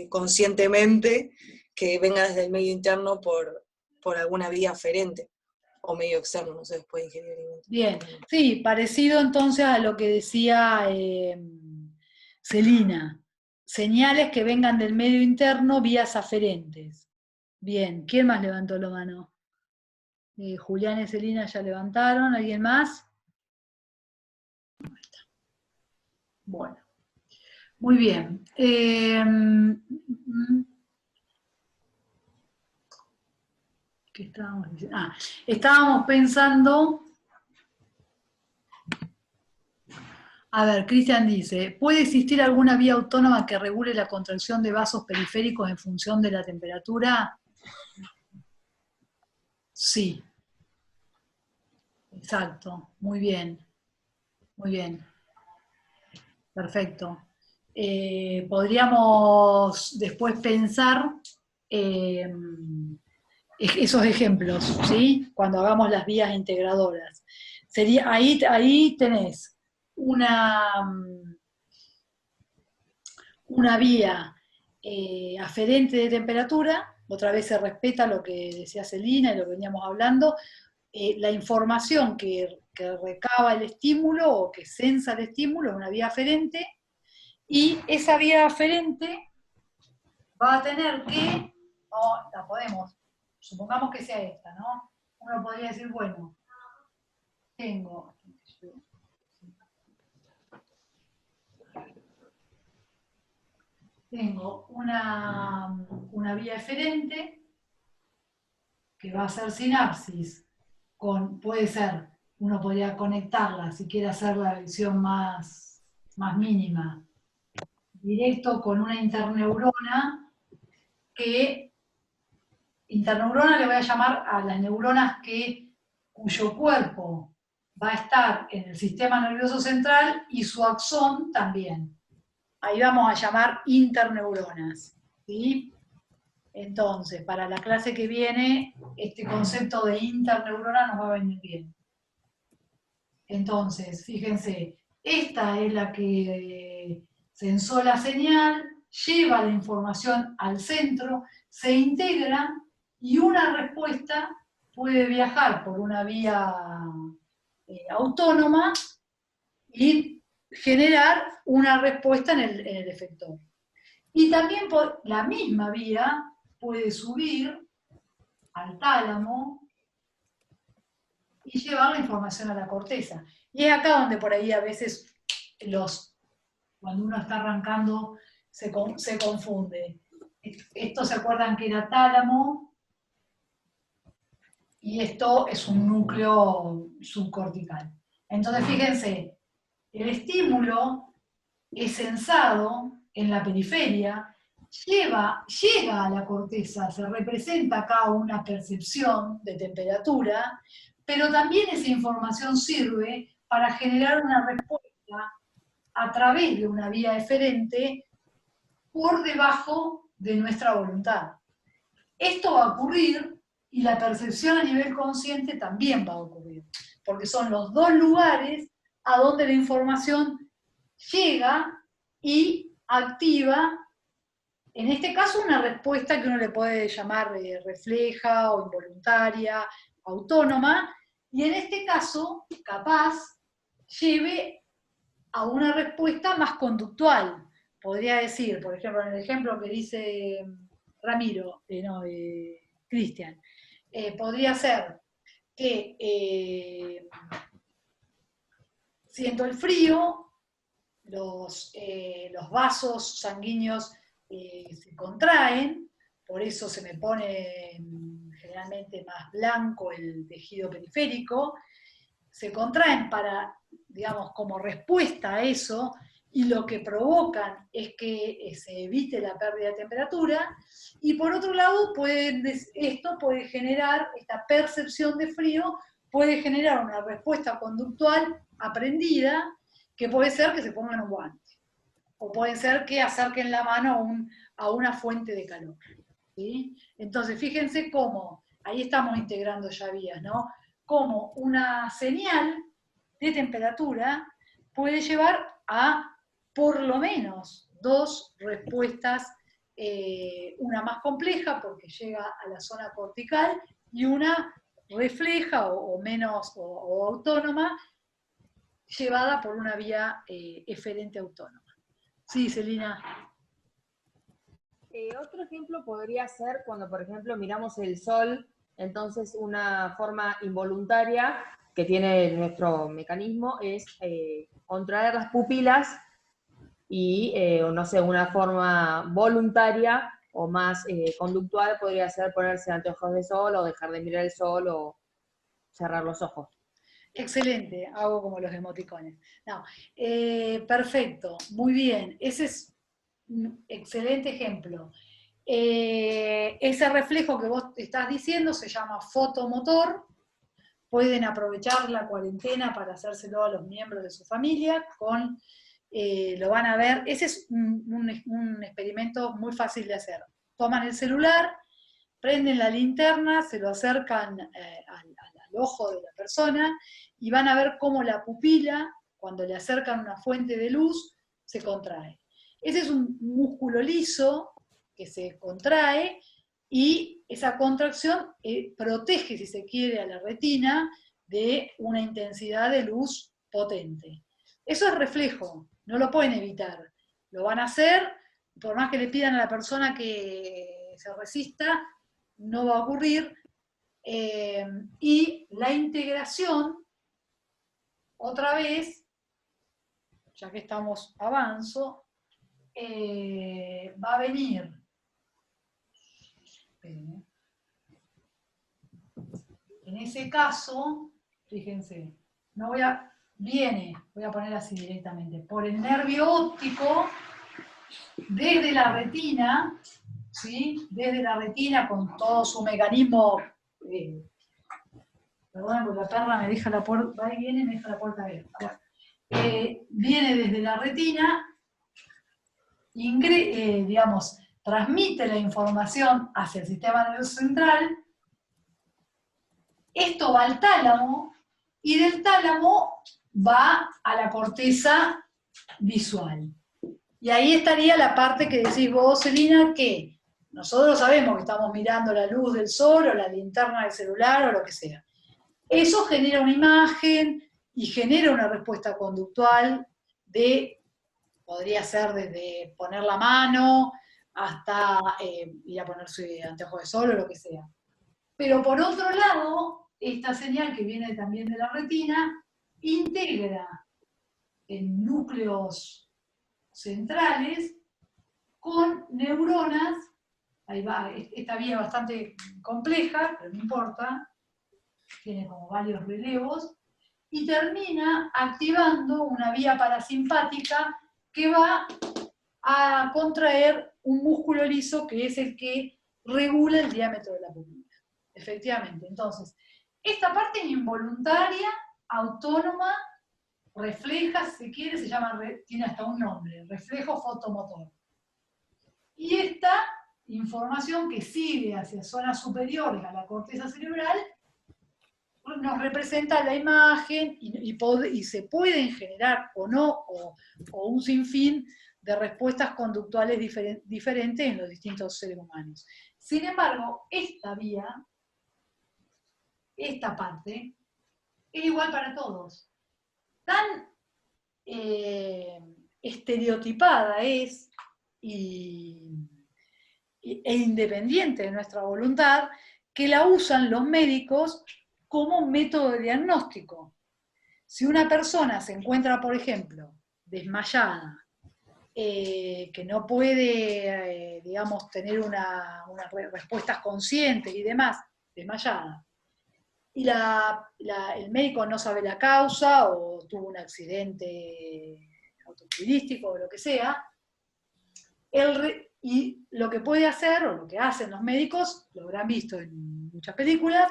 conscientemente, que venga desde el medio interno por alguna vía aferente o medio externo, no sé, después de ingerir alimentos. Bien, sí, parecido entonces a lo que decía Celina. Señales que vengan del medio interno, vías aferentes. Bien, ¿quién más levantó la mano? Julián y Celina ya levantaron, ¿alguien más? Bueno, muy bien. ¿Qué estábamos diciendo? Estábamos pensando. A ver, Cristian dice, ¿puede existir alguna vía autónoma que regule la contracción de vasos periféricos en función de la temperatura? Sí. Exacto, muy bien. Muy bien. Perfecto. Podríamos después pensar esos ejemplos, ¿sí? Cuando hagamos las vías integradoras. Sería, ahí tenés una vía aferente de temperatura, otra vez se respeta lo que decía Celina y lo que veníamos hablando, la información que recaba el estímulo o que sensa el estímulo es una vía aferente, y esa vía aferente va a tener que, la podemos, supongamos que sea esta, ¿no? Uno podría decir, bueno, tengo una vía eferente que va a ser sinapsis puede ser, uno podría conectarla si quiere hacer la visión más mínima, directo con una interneurona le voy a llamar a las neuronas cuyo cuerpo va a estar en el sistema nervioso central y su axón también. Ahí vamos a llamar interneuronas, ¿sí? Entonces, para la clase que viene, este concepto de interneurona nos va a venir bien. Entonces, fíjense, esta es la que sensó la señal, lleva la información al centro, se integra y una respuesta puede viajar por una vía autónoma y generar una respuesta en el efector. Y también la misma vía puede subir al tálamo y llevar la información a la corteza. Y es acá donde por ahí a veces cuando uno está arrancando se confunde. Esto se acuerdan que era tálamo y esto es un núcleo subcortical. Entonces fíjense, el estímulo es sensado en la periferia, llega a la corteza, se representa acá una percepción de temperatura, pero también esa información sirve para generar una respuesta a través de una vía eferente por debajo de nuestra voluntad. Esto va a ocurrir y la percepción a nivel consciente también va a ocurrir, porque son los dos lugares a donde la información llega y activa, en este caso, una respuesta que uno le puede llamar refleja o involuntaria, autónoma, y en este caso, capaz, lleve a una respuesta más conductual. Podría decir, por ejemplo, en el ejemplo que dice Cristian, podría ser que siento el frío, los vasos sanguíneos se contraen, por eso se me pone generalmente más blanco el tejido periférico, se contraen digamos, como respuesta a eso, y lo que provocan es que se evite la pérdida de temperatura, y por otro lado, esto puede generar esta percepción de frío puede generar una respuesta conductual aprendida, que puede ser que se pongan un guante, o puede ser que acerquen la mano a una fuente de calor, ¿sí? Entonces, fíjense cómo, ahí estamos integrando ya vías, ¿no? Cómo una señal de temperatura puede llevar a por lo menos 2 respuestas, una más compleja porque llega a la zona cortical y una refleja o menos o autónoma, llevada por una vía eferente autónoma. Sí, Celina. Otro ejemplo podría ser cuando, por ejemplo, miramos el sol, entonces una forma involuntaria que tiene nuestro mecanismo es contraer las pupilas y, no sé, una forma voluntaria o más conductual podría ser ponerse anteojos de sol o dejar de mirar el sol o cerrar los ojos. Excelente, hago como los emoticones. No, perfecto, muy bien, ese es un excelente ejemplo. Ese reflejo que vos estás diciendo se llama fotomotor. Pueden aprovechar la cuarentena para hacérselo a los miembros de su familia, lo van a ver. Ese es un experimento muy fácil de hacer. Toman el celular, prenden la linterna, se lo acercan al ojo de la persona y van a ver cómo la pupila, cuando le acercan una fuente de luz, se contrae. Ese es un músculo liso que se contrae y esa contracción protege, si se quiere, a la retina de una intensidad de luz potente. Eso es reflejo, no lo pueden evitar. Lo van a hacer, por más que le pidan a la persona que se resista, no va a ocurrir. Y la integración, otra vez, ya que estamos avanzo, va a venir. En ese caso, fíjense, voy a poner así directamente, por el nervio óptico, desde la retina, ¿sí? Desde la retina con todo su mecanismo, perdón, porque la perra me deja la puerta, va y viene y me deja la puerta abierta. Viene desde la retina, digamos, transmite la información hacia el sistema nervioso central, esto va al tálamo, y del tálamo va a la corteza visual. Y ahí estaría la parte que decís vos, Celina, que nosotros sabemos que estamos mirando la luz del sol o la linterna del celular o lo que sea. Eso genera una imagen y genera una respuesta conductual podría ser desde poner la mano hasta ir a ponerse anteojos de sol o lo que sea. Pero por otro lado, esta señal que viene también de la retina integra en núcleos centrales con neuronas, ahí va, esta vía es bastante compleja, pero no importa, tiene como varios relevos, y termina activando una vía parasimpática que va a contraer un músculo liso que es el que regula el diámetro de la pupila. Efectivamente, entonces, esta parte involuntaria, autónoma, refleja, si se quiere, tiene hasta un nombre, reflejo fotomotor. Y esta información que sigue hacia zonas superiores a la corteza cerebral nos representa la imagen y se pueden generar o no, o un sinfín de respuestas conductuales diferentes en los distintos seres humanos. Sin embargo, esta vía, esta parte, es igual para todos. Tan estereotipada es e independiente de nuestra voluntad que la usan los médicos como método de diagnóstico. Si una persona se encuentra, por ejemplo, desmayada, que no puede, digamos, tener unas respuestas conscientes y demás, desmayada, y el médico no sabe la causa o tuvo un accidente automovilístico o lo que sea, y lo que puede hacer, o lo que hacen los médicos, lo habrán visto en muchas películas,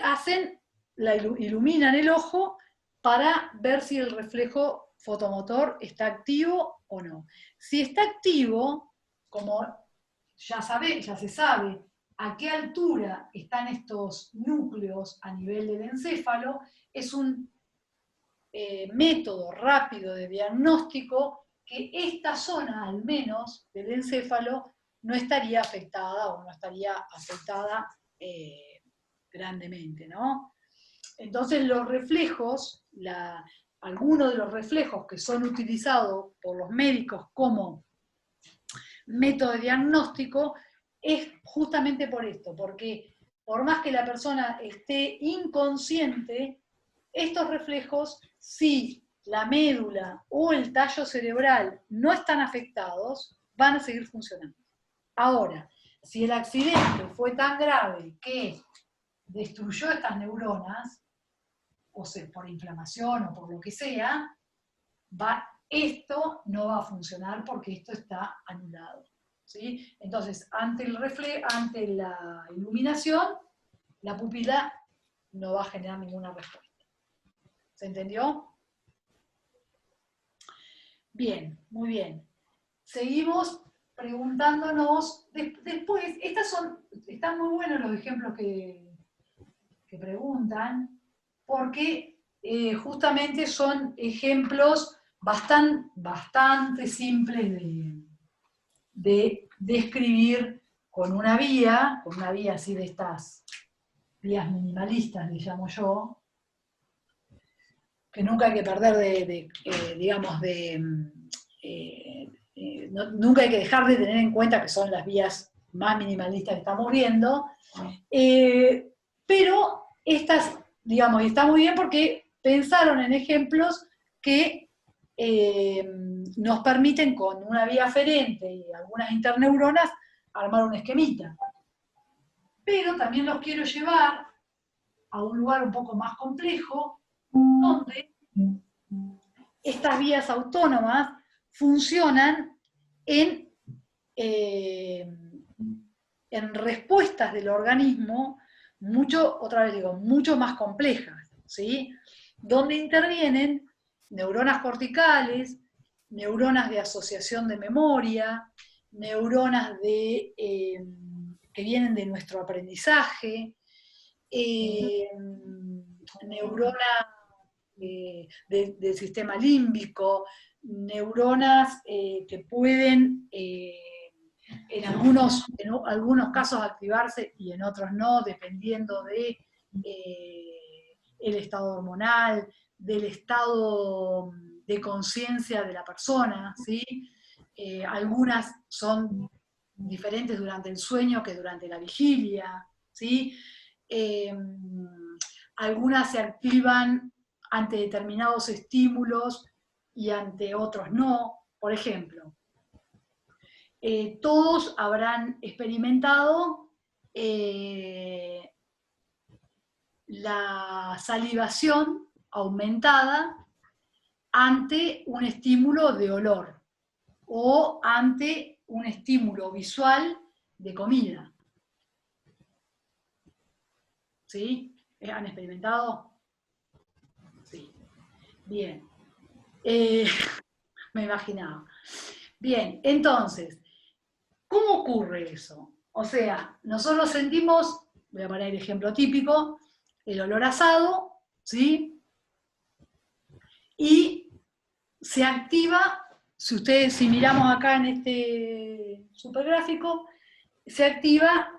hacen iluminan el ojo para ver si el reflejo fotomotor está activo o no. Si está activo, como ya se sabe a qué altura están estos núcleos a nivel del encéfalo, es un método rápido de diagnóstico que esta zona, al menos, del encéfalo, no estaría afectada o no estaría afectada grandemente, ¿no? Entonces los reflejos, algunos de los reflejos que son utilizados por los médicos como método de diagnóstico es justamente por esto, porque por más que la persona esté inconsciente, estos reflejos, si la médula o el tallo cerebral no están afectados, van a seguir funcionando. Ahora, si el accidente fue tan grave que destruyó estas neuronas, o sea, por inflamación o por lo que sea, esto no va a funcionar porque esto está anulado, ¿sí? Entonces, ante la iluminación, la pupila no va a generar ninguna respuesta. ¿Se entendió? Bien, muy bien. Seguimos preguntándonos, después, están muy buenos los ejemplos que preguntan, porque justamente son ejemplos bastante simples de describir con una vía así de estas vías minimalistas, le llamo yo, que nunca hay que perder nunca hay que dejar de tener en cuenta que son las vías más minimalistas que estamos viendo, pero estas, digamos, y está muy bien porque pensaron en ejemplos que nos permiten con una vía aferente y algunas interneuronas armar un esquemita. Pero también los quiero llevar a un lugar un poco más complejo, donde estas vías autónomas funcionan en respuestas del organismo mucho más complejas, ¿sí? Donde intervienen neuronas corticales, neuronas de asociación de memoria, neuronas que vienen de nuestro aprendizaje, neuronas del sistema límbico, neuronas que pueden en algunos casos activarse y en otros no, dependiendo de el estado hormonal, del estado de conciencia de la persona, ¿sí? Algunas son diferentes durante el sueño que durante la vigilia, ¿sí? Algunas se activan ante determinados estímulos y ante otros no. Por ejemplo, todos habrán experimentado la salivación aumentada ante un estímulo de olor o ante un estímulo visual de comida. ¿Sí? ¿Han experimentado? Sí. Bien. Me imaginaba. Bien, entonces, ¿cómo ocurre eso? O sea, nosotros sentimos, voy a poner el ejemplo típico, el olor asado, ¿sí? Y se activa, si miramos acá en este supergráfico, se activa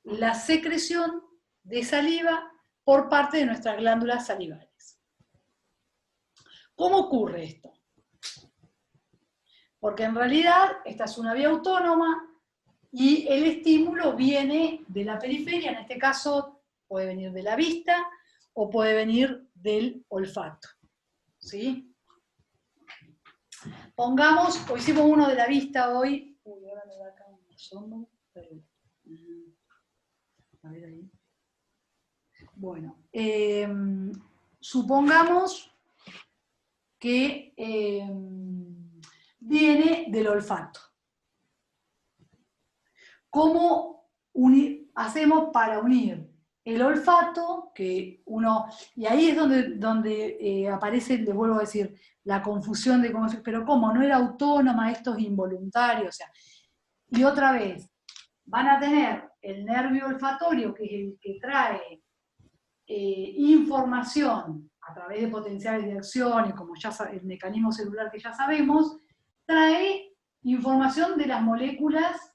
la secreción de saliva por parte de nuestras glándulas salivales. ¿Cómo ocurre esto? Porque en realidad esta es una vía autónoma y el estímulo viene de la periferia, en este caso puede venir de la vista o puede venir del olfato, ¿sí? Pongamos, o hicimos uno de la vista hoy, ahora me da acá un asombro, pero, a ver ahí. Bueno, supongamos que viene del olfato. ¿Cómo hacemos para unir el olfato, que uno, y ahí es donde aparece, les vuelvo a decir, la confusión de cómo, pero ¿cómo? No era autónoma, esto es involuntario, o sea, y otra vez, van a tener el nervio olfatorio, que es el que trae información a través de potenciales de acción, y como ya el mecanismo celular que ya sabemos, trae información de las moléculas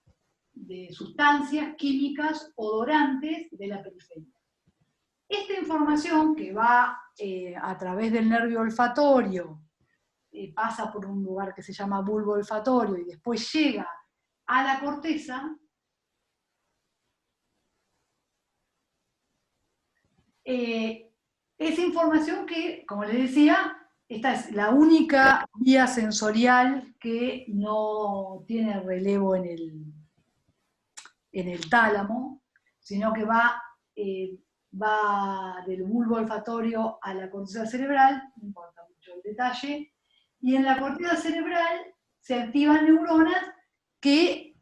de sustancias químicas odorantes de la periferia. Esta información que va a través del nervio olfatorio, pasa por un lugar que se llama bulbo olfatorio y después llega a la corteza, es información que, como les decía, esta es la única vía sensorial que no tiene relevo en el tálamo, sino que va del bulbo olfatorio a la corteza cerebral, no importa mucho el detalle, y en la corteza cerebral se activan neuronas que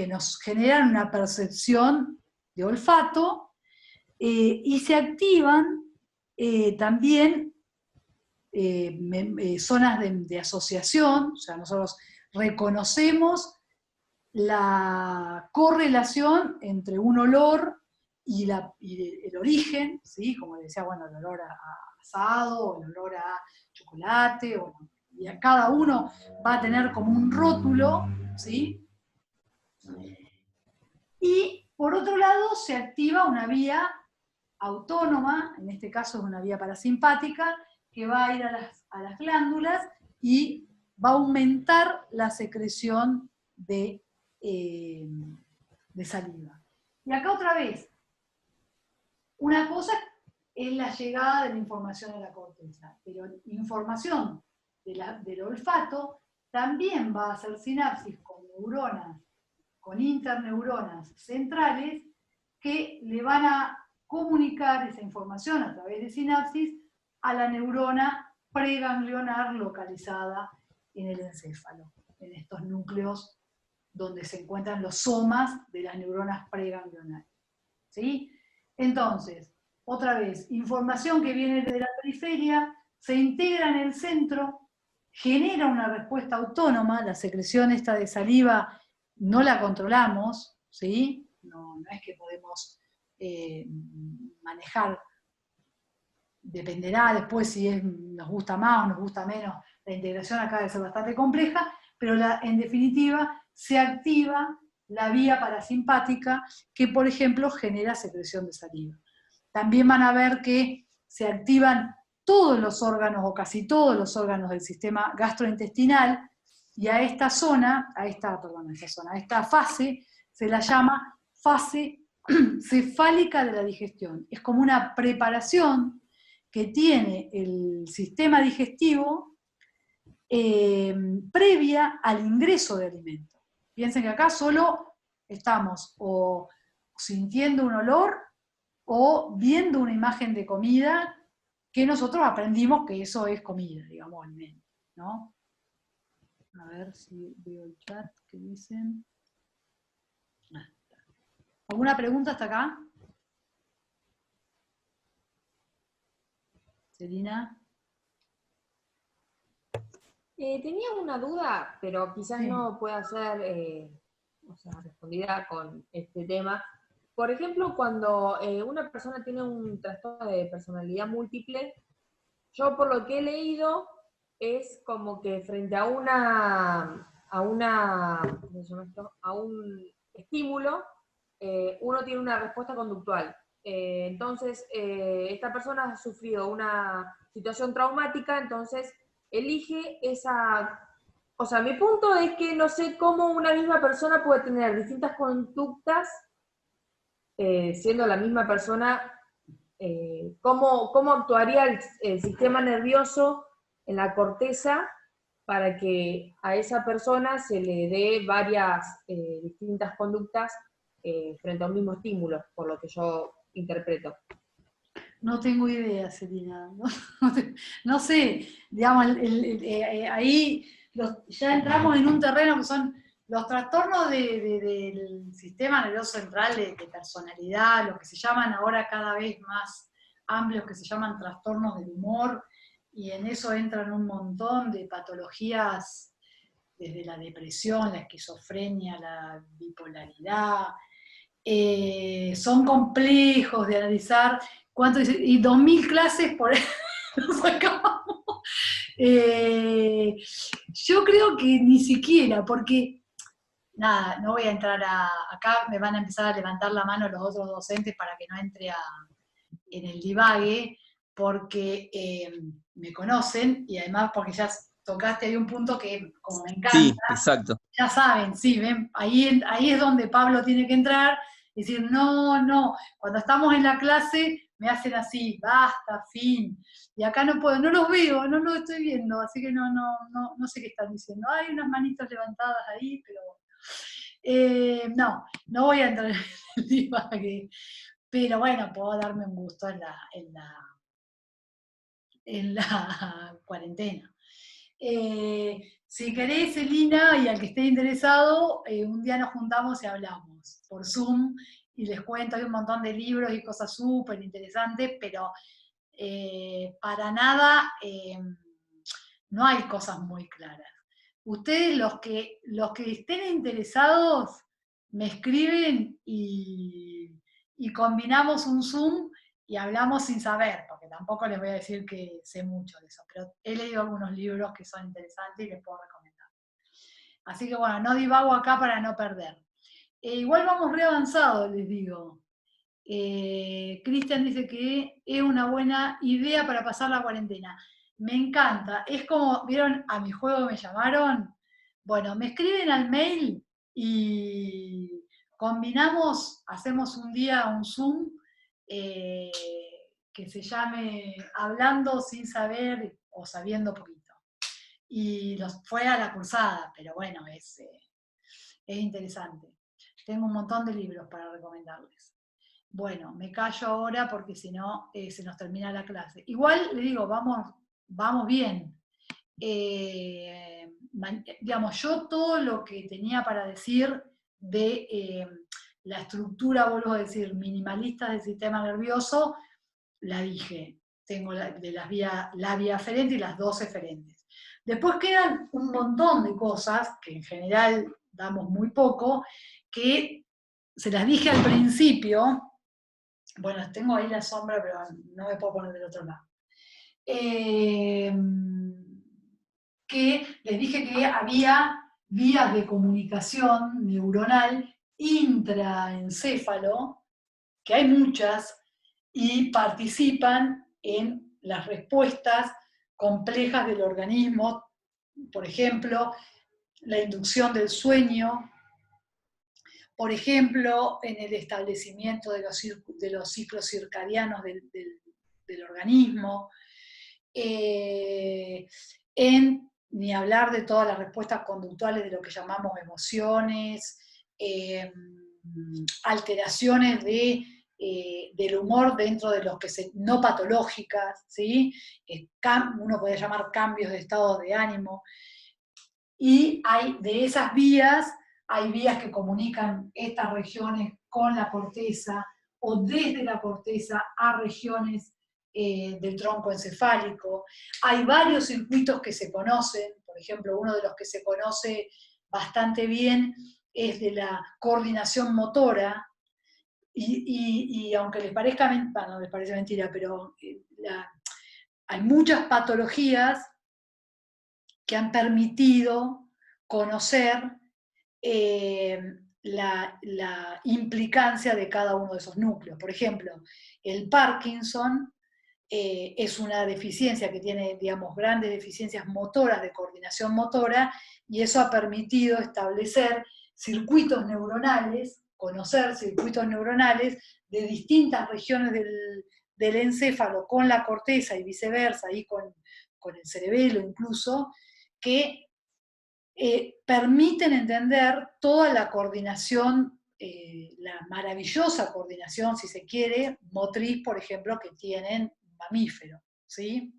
nos generan una percepción de olfato, y se activan también zonas de asociación, o sea, nosotros reconocemos la correlación entre un olor y el origen, ¿sí? Como decía, bueno, el olor a asado, el olor a chocolate, bueno, y a cada uno va a tener como un rótulo, ¿sí? Y por otro lado se activa una vía autónoma, en este caso es una vía parasimpática, que va a ir a las glándulas y va a aumentar la secreción de saliva. Y acá otra vez, una cosa es la llegada de la información a la corteza, pero información del olfato también va a hacer sinapsis con neuronas, con interneuronas centrales, que le van a comunicar esa información a través de sinapsis a la neurona preganglionar localizada en el encéfalo, en estos núcleos donde se encuentran los somas de las neuronas preganglionares. ¿Sí? Entonces, otra vez, información que viene de la periferia, se integra en el centro, genera una respuesta autónoma, la secreción esta de saliva no la controlamos, ¿sí? No es que podemos manejar, dependerá después si nos gusta más o nos gusta menos, la integración acá debe ser bastante compleja, pero en definitiva se activa la vía parasimpática que, por ejemplo, genera secreción de saliva. También van a ver que se activan todos los órganos o casi todos los órganos del sistema gastrointestinal, y a esta zona, a esta fase se la llama fase cefálica de la digestión. Es como una preparación que tiene el sistema digestivo previa al ingreso de alimentos. Piensen que acá solo estamos o sintiendo un olor o viendo una imagen de comida que nosotros aprendimos que eso es comida, digamos, alimento, ¿no? A ver si veo el chat, ¿qué dicen? ¿Alguna pregunta hasta acá? Celina. Tenía una duda, pero quizás Sí. no pueda ser respondida con este tema. Por ejemplo, cuando una persona tiene un trastorno de personalidad múltiple, yo por lo que he leído, es como que frente a ¿cómo se llama esto? A un estímulo, uno tiene una respuesta conductual. Entonces, esta persona ha sufrido una situación traumática, entonces elige esa... O sea, mi punto es que no sé cómo una misma persona puede tener distintas conductas, siendo la misma persona, cómo actuaría el sistema nervioso en la corteza para que a esa persona se le dé varias distintas conductas frente a un mismo estímulo, por lo que yo interpreto. No tengo idea, Celina. No sé, digamos, ahí ya entramos en un terreno que son Los trastornos del sistema nervioso central de personalidad, lo que se llaman ahora cada vez más amplios, que se llaman trastornos del humor, y en eso entran un montón de patologías, desde la depresión, la esquizofrenia, la bipolaridad, son complejos de analizar. ¿Cuánto dice? Y 2000 clases por nos sacamos. Yo creo que ni siquiera, porque nada, no voy a entrar acá, me van a empezar a levantar la mano los otros docentes para que no entre en el divague, porque me conocen y además porque ya tocaste ahí un punto que como me encanta. Sí, exacto. Ya saben, sí, ven, ahí es donde Pablo tiene que entrar y decir, no, cuando estamos en la clase me hacen así, basta, fin. Y acá no puedo, no los veo, no los estoy viendo, así que no sé qué están diciendo. Hay unas manitas levantadas ahí, pero no voy a entrar en el divague. Pero bueno, puedo darme un gusto en la cuarentena. Si querés, Celina, y al que esté interesado, un día nos juntamos y hablamos por Zoom, y les cuento, hay un montón de libros y cosas súper interesantes, pero para nada no hay cosas muy claras. Ustedes, los que estén interesados, me escriben y combinamos un Zoom y hablamos sin saber, porque tampoco les voy a decir que sé mucho de eso, pero he leído algunos libros que son interesantes y les puedo recomendar. Así que bueno, no divago acá para no perder. Igual vamos re avanzados, les digo. Cristian dice que es una buena idea para pasar la cuarentena. Me encanta. Es como, ¿vieron a mi juego me llamaron? Bueno, me escriben al mail y combinamos, hacemos un día un Zoom que se llame Hablando sin saber o sabiendo poquito. Y fue a la cursada, pero bueno, es interesante. Tengo un montón de libros para recomendarles. Bueno, me callo ahora porque si no se nos termina la clase. Igual, le digo, vamos bien. Digamos, yo todo lo que tenía para decir de la estructura, vuelvo a decir, minimalista del sistema nervioso, la dije. Tengo la vía aferente y las dos eferentes. Después quedan un montón de cosas, que en general damos muy poco, que se las dije al principio. Bueno, tengo ahí la sombra, pero no me puedo poner del otro lado. Que les dije que había vías de comunicación neuronal intraencéfalo, que hay muchas, y participan en las respuestas complejas del organismo, por ejemplo, la inducción del sueño, por ejemplo, en el establecimiento de los ciclos circadianos del organismo, ni hablar de todas las respuestas conductuales de lo que llamamos emociones, alteraciones del humor dentro de los que no patológicas, ¿sí? Uno puede llamar cambios de estado de ánimo, y de esas vías, hay vías que comunican estas regiones con la corteza, o desde la corteza a regiones del tronco encefálico. Hay varios circuitos que se conocen, por ejemplo, uno de los que se conoce bastante bien es de la coordinación motora, y aunque les parezca, no les parece mentira, pero hay muchas patologías que han permitido conocer la implicancia de cada uno de esos núcleos. Por ejemplo, el Parkinson es una deficiencia que tiene, digamos, grandes deficiencias motoras, de coordinación motora, y eso ha permitido establecer circuitos neuronales, conocer circuitos neuronales de distintas regiones del encéfalo con la corteza y viceversa, y con el cerebelo incluso, que permiten entender toda la coordinación, la maravillosa coordinación, si se quiere, motriz, por ejemplo, que tienen mamíferos, ¿sí?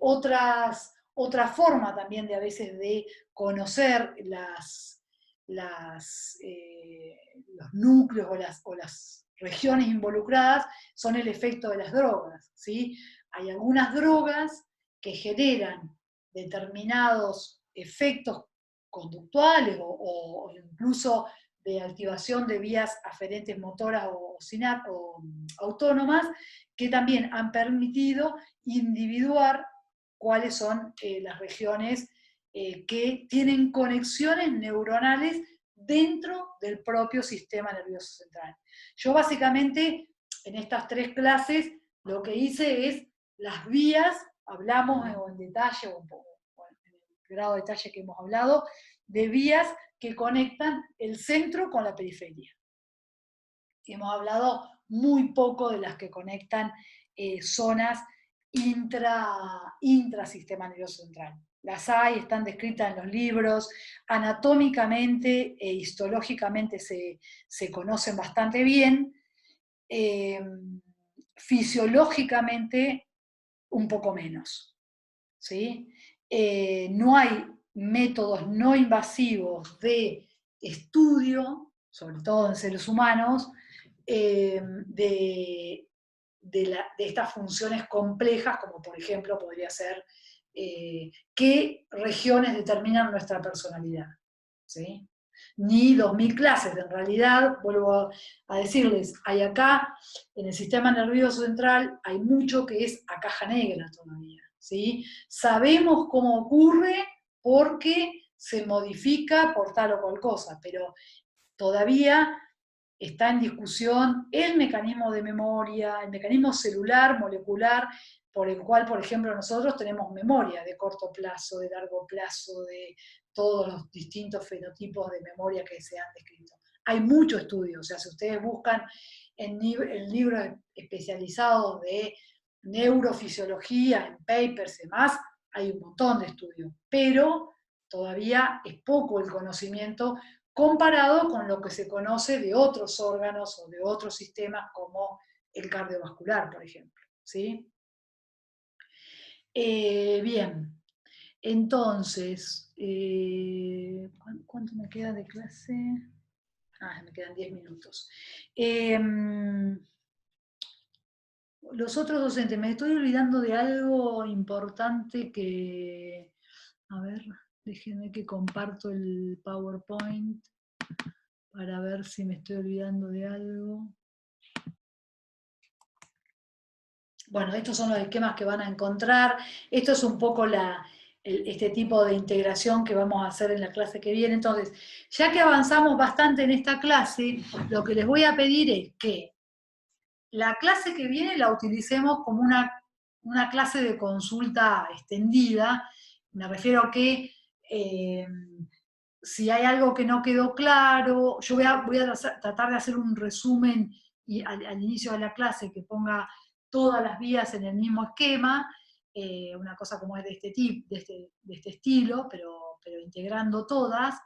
Otras Otra forma también de a veces de conocer los núcleos o las regiones involucradas son el efecto de las drogas, ¿sí? Hay algunas drogas que generan determinados efectos conductuales o incluso de activación de vías aferentes motoras o autónomas, que también han permitido individuar cuáles son las regiones que tienen conexiones neuronales dentro del propio sistema nervioso central. Yo básicamente en estas 3 clases lo que hice es las vías, hablamos en detalle, o en el grado de detalle que hemos hablado, de vías que conectan el centro con la periferia. Hemos hablado muy poco de las que conectan zonas intrasistema nervioso central. Las hay, están descritas en los libros, anatómicamente e histológicamente se conocen bastante bien, fisiológicamente un poco menos, ¿sí? No hay métodos no invasivos de estudio, sobre todo en seres humanos, de estas funciones complejas, como por ejemplo podría ser qué regiones determinan nuestra personalidad, ¿sí? Ni 2000 clases, en realidad, vuelvo a decirles, hay acá, en el sistema nervioso central, hay mucho que es a caja negra todavía, ¿sí? Sabemos cómo ocurre porque se modifica por tal o cual cosa, pero todavía está en discusión el mecanismo de memoria, el mecanismo celular, molecular, por el cual, por ejemplo, nosotros tenemos memoria de corto plazo, de largo plazo, de todos los distintos fenotipos de memoria que se han descrito. Hay mucho estudio, o sea, si ustedes buscan en libros especializados de neurofisiología, en papers y demás, hay un montón de estudios, pero todavía es poco el conocimiento comparado con lo que se conoce de otros órganos o de otros sistemas como el cardiovascular, por ejemplo, ¿sí? Bien, entonces, ¿cuánto me queda de clase? Me quedan 10 minutos. Los otros docentes, me estoy olvidando de algo importante que, a ver, déjenme que comparto el PowerPoint para ver si me estoy olvidando de algo. Bueno, estos son los esquemas que van a encontrar. Esto es un poco este tipo de integración que vamos a hacer en la clase que viene. Entonces, ya que avanzamos bastante en esta clase, lo que les voy a pedir es que la clase que viene la utilicemos como una clase de consulta extendida. Me refiero a que si hay algo que no quedó claro, yo voy a tratar de hacer un resumen al inicio de la clase que ponga todas las vías en el mismo esquema, una cosa como es de este tipo, de este estilo, pero integrando todas.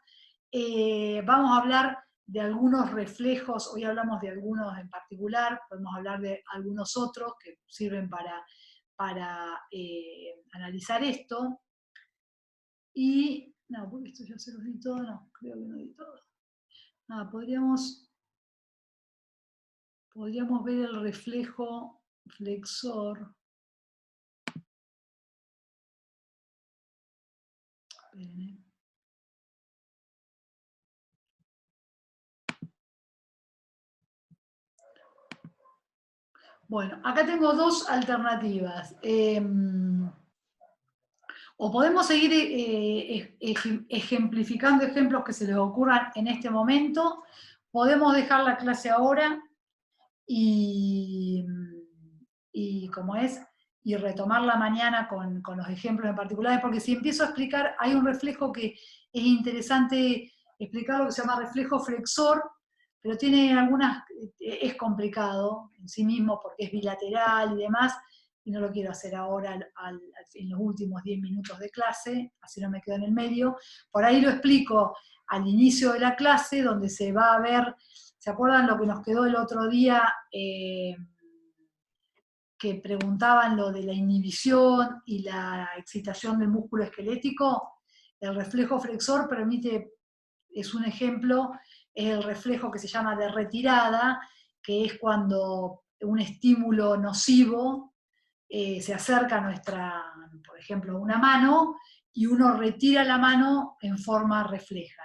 Vamos a hablar de algunos reflejos, hoy hablamos de algunos en particular, podemos hablar de algunos otros que sirven para analizar esto. Y, no, porque esto ya se los di todo, no, creo que no di todo. Podríamos ver el reflejo flexor. Esperen, Bueno, acá tengo 2 alternativas. O podemos seguir ejemplificando ejemplos que se les ocurran en este momento, podemos dejar la clase ahora y retomarla mañana con los ejemplos en particulares, porque si empiezo a explicar, hay un reflejo que es interesante explicar, lo que se llama reflejo flexor, pero tiene es complicado en sí mismo porque es bilateral y demás, y no lo quiero hacer ahora en los últimos 10 minutos de clase, así no me quedo en el medio. Por ahí lo explico al inicio de la clase, donde se va a ver, ¿se acuerdan lo que nos quedó el otro día? que preguntaban lo de la inhibición y la excitación del músculo esquelético, el reflejo flexor permite, es un ejemplo, es el reflejo que se llama de retirada, que es cuando un estímulo nocivo se acerca a nuestra, por ejemplo, una mano, y uno retira la mano en forma refleja.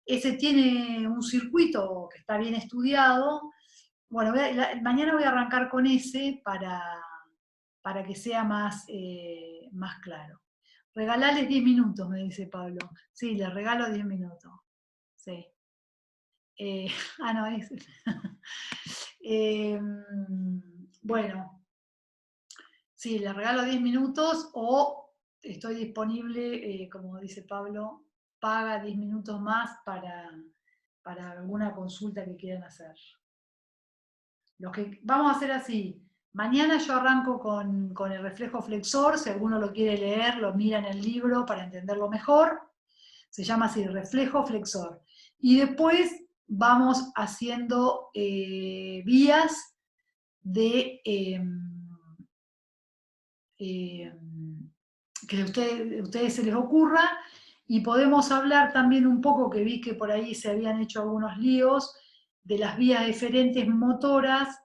Ese tiene un circuito que está bien estudiado. Bueno, mañana voy a arrancar con ese para que sea más claro. Regalales 10 minutos, me dice Pablo. Sí, le regalo 10 minutos. Sí. No, es... bueno, sí, le regalo 10 minutos o estoy disponible, como dice Pablo, paga 10 minutos más para alguna consulta que quieran hacer. Vamos a hacer así. Mañana yo arranco con el reflejo flexor, si alguno lo quiere leer, lo mira en el libro para entenderlo mejor. Se llama así, reflejo flexor. Y después vamos haciendo vías de que a ustedes se les ocurra, y podemos hablar también un poco, que vi que por ahí se habían hecho algunos líos, de las vías eferentes motoras,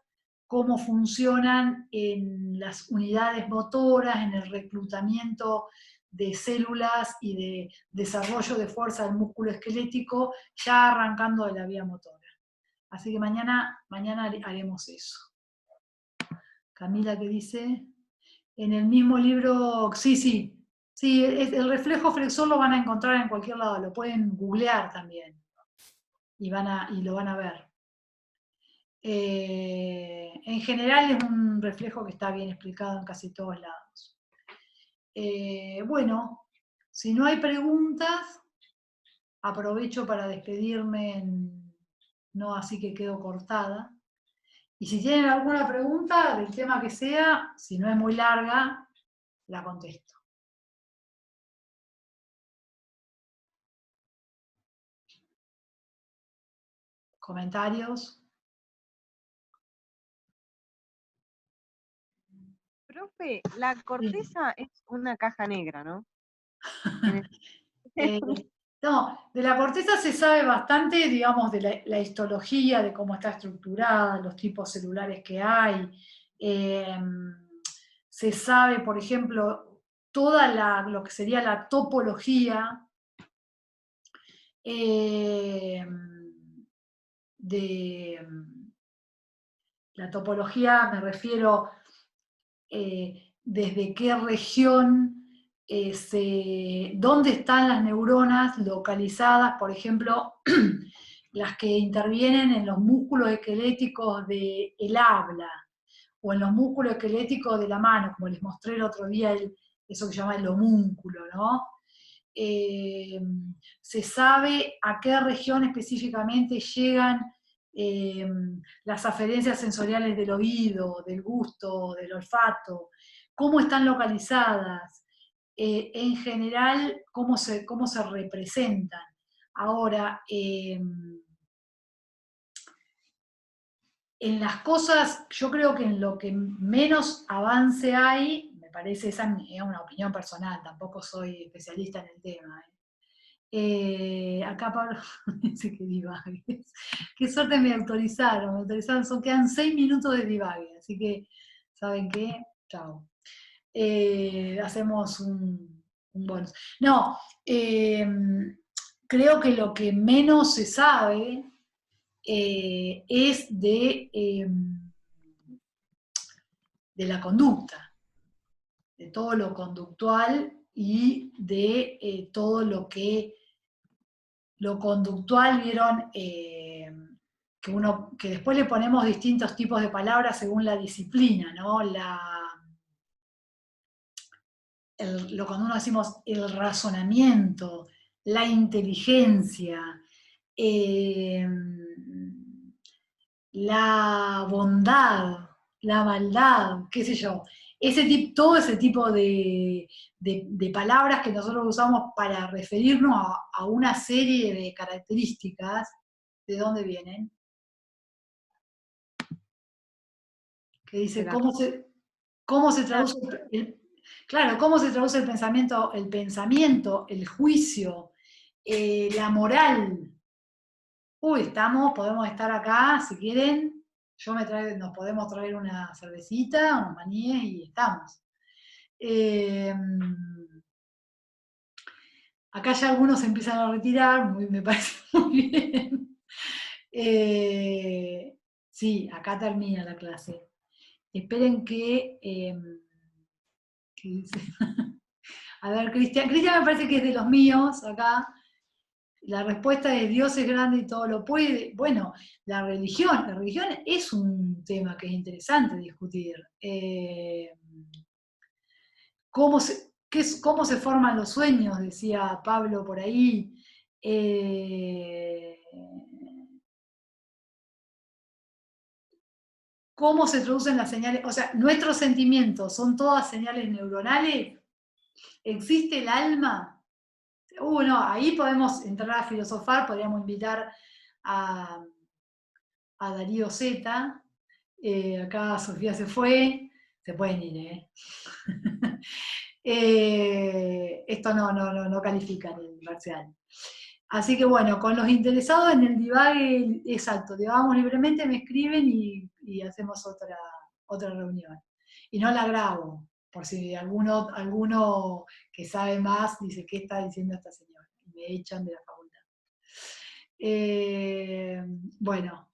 cómo funcionan en las unidades motoras, en el reclutamiento de células y de desarrollo de fuerza del músculo esquelético, ya arrancando de la vía motora. Así que mañana haremos eso. Camila, ¿qué dice? En el mismo libro, sí, el reflejo flexor lo van a encontrar en cualquier lado, lo pueden googlear también, y lo van a ver. En general es un reflejo que está bien explicado en casi todos lados. Bueno, si no hay preguntas, aprovecho para despedirme, no así que quedo cortada. Y si tienen alguna pregunta del tema que sea, si no es muy larga, la contesto. ¿Comentarios? Profe, la corteza es una caja negra, ¿no? No, de la corteza se sabe bastante, digamos, de la histología, de cómo está estructurada, los tipos celulares que hay. Se sabe, por ejemplo, toda lo que sería la topología la topología, me refiero desde qué región, dónde están las neuronas localizadas, por ejemplo, las que intervienen en los músculos esqueléticos del habla, o en los músculos esqueléticos de la mano, como les mostré el otro día, eso que se llama el homúnculo, ¿no? Se sabe a qué región específicamente llegan las aferencias sensoriales del oído, del gusto, del olfato, cómo están localizadas, en general cómo se representan. Ahora, en las cosas, yo creo que en lo que menos avance hay, me parece, esa es una opinión personal, tampoco soy especialista en el tema. Acá Pablo dice que divagues. Qué suerte me autorizaron, quedan 6 minutos de divague, así que, ¿saben qué? Chao. Hacemos un bonus. No, creo que lo que menos se sabe es de la conducta, de todo lo conductual y de todo lo conductual, vieron, que después le ponemos distintos tipos de palabras según la disciplina, ¿no? Cuando uno decimos el razonamiento, la inteligencia, la bondad, la maldad, qué sé yo, todo ese tipo de palabras que nosotros usamos para referirnos a una serie de características, ¿de dónde vienen? Que dice, ¿Cómo se traduce claro, cómo se traduce el pensamiento, el juicio, la moral? Uy, podemos estar acá, si quieren, nos podemos traer una cervecita, unos maníes y estamos. Acá ya algunos se empiezan a retirar, me parece muy bien. Sí, acá termina la clase. Esperen que... ¿qué dice? A ver, Cristian me parece que es de los míos acá. La respuesta es Dios es grande y todo lo puede. Bueno, la religión es un tema que es interesante discutir. ¿Cómo se forman los sueños? Decía Pablo por ahí. ¿Cómo se traducen las señales? O sea, nuestros sentimientos son todas señales neuronales. ¿Existe el alma? No, ahí podemos entrar a filosofar, podríamos invitar a Darío Z. Acá Sofía se fue, se pueden ir, esto no califica en el parcial. Así que bueno, con los interesados en el divague, exacto, divagamos libremente, me escriben y hacemos otra reunión. Y no la grabo, por si alguno que sabe más dice, ¿qué está diciendo esta señora? Y me echan de la facultad. Bueno,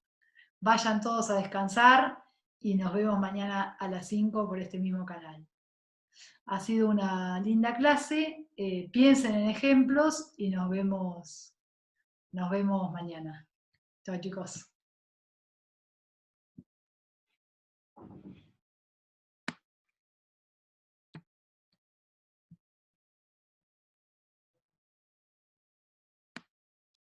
vayan todos a descansar y nos vemos mañana a las 5 por este mismo canal. Ha sido una linda clase, piensen en ejemplos y nos vemos mañana. Chao chicos.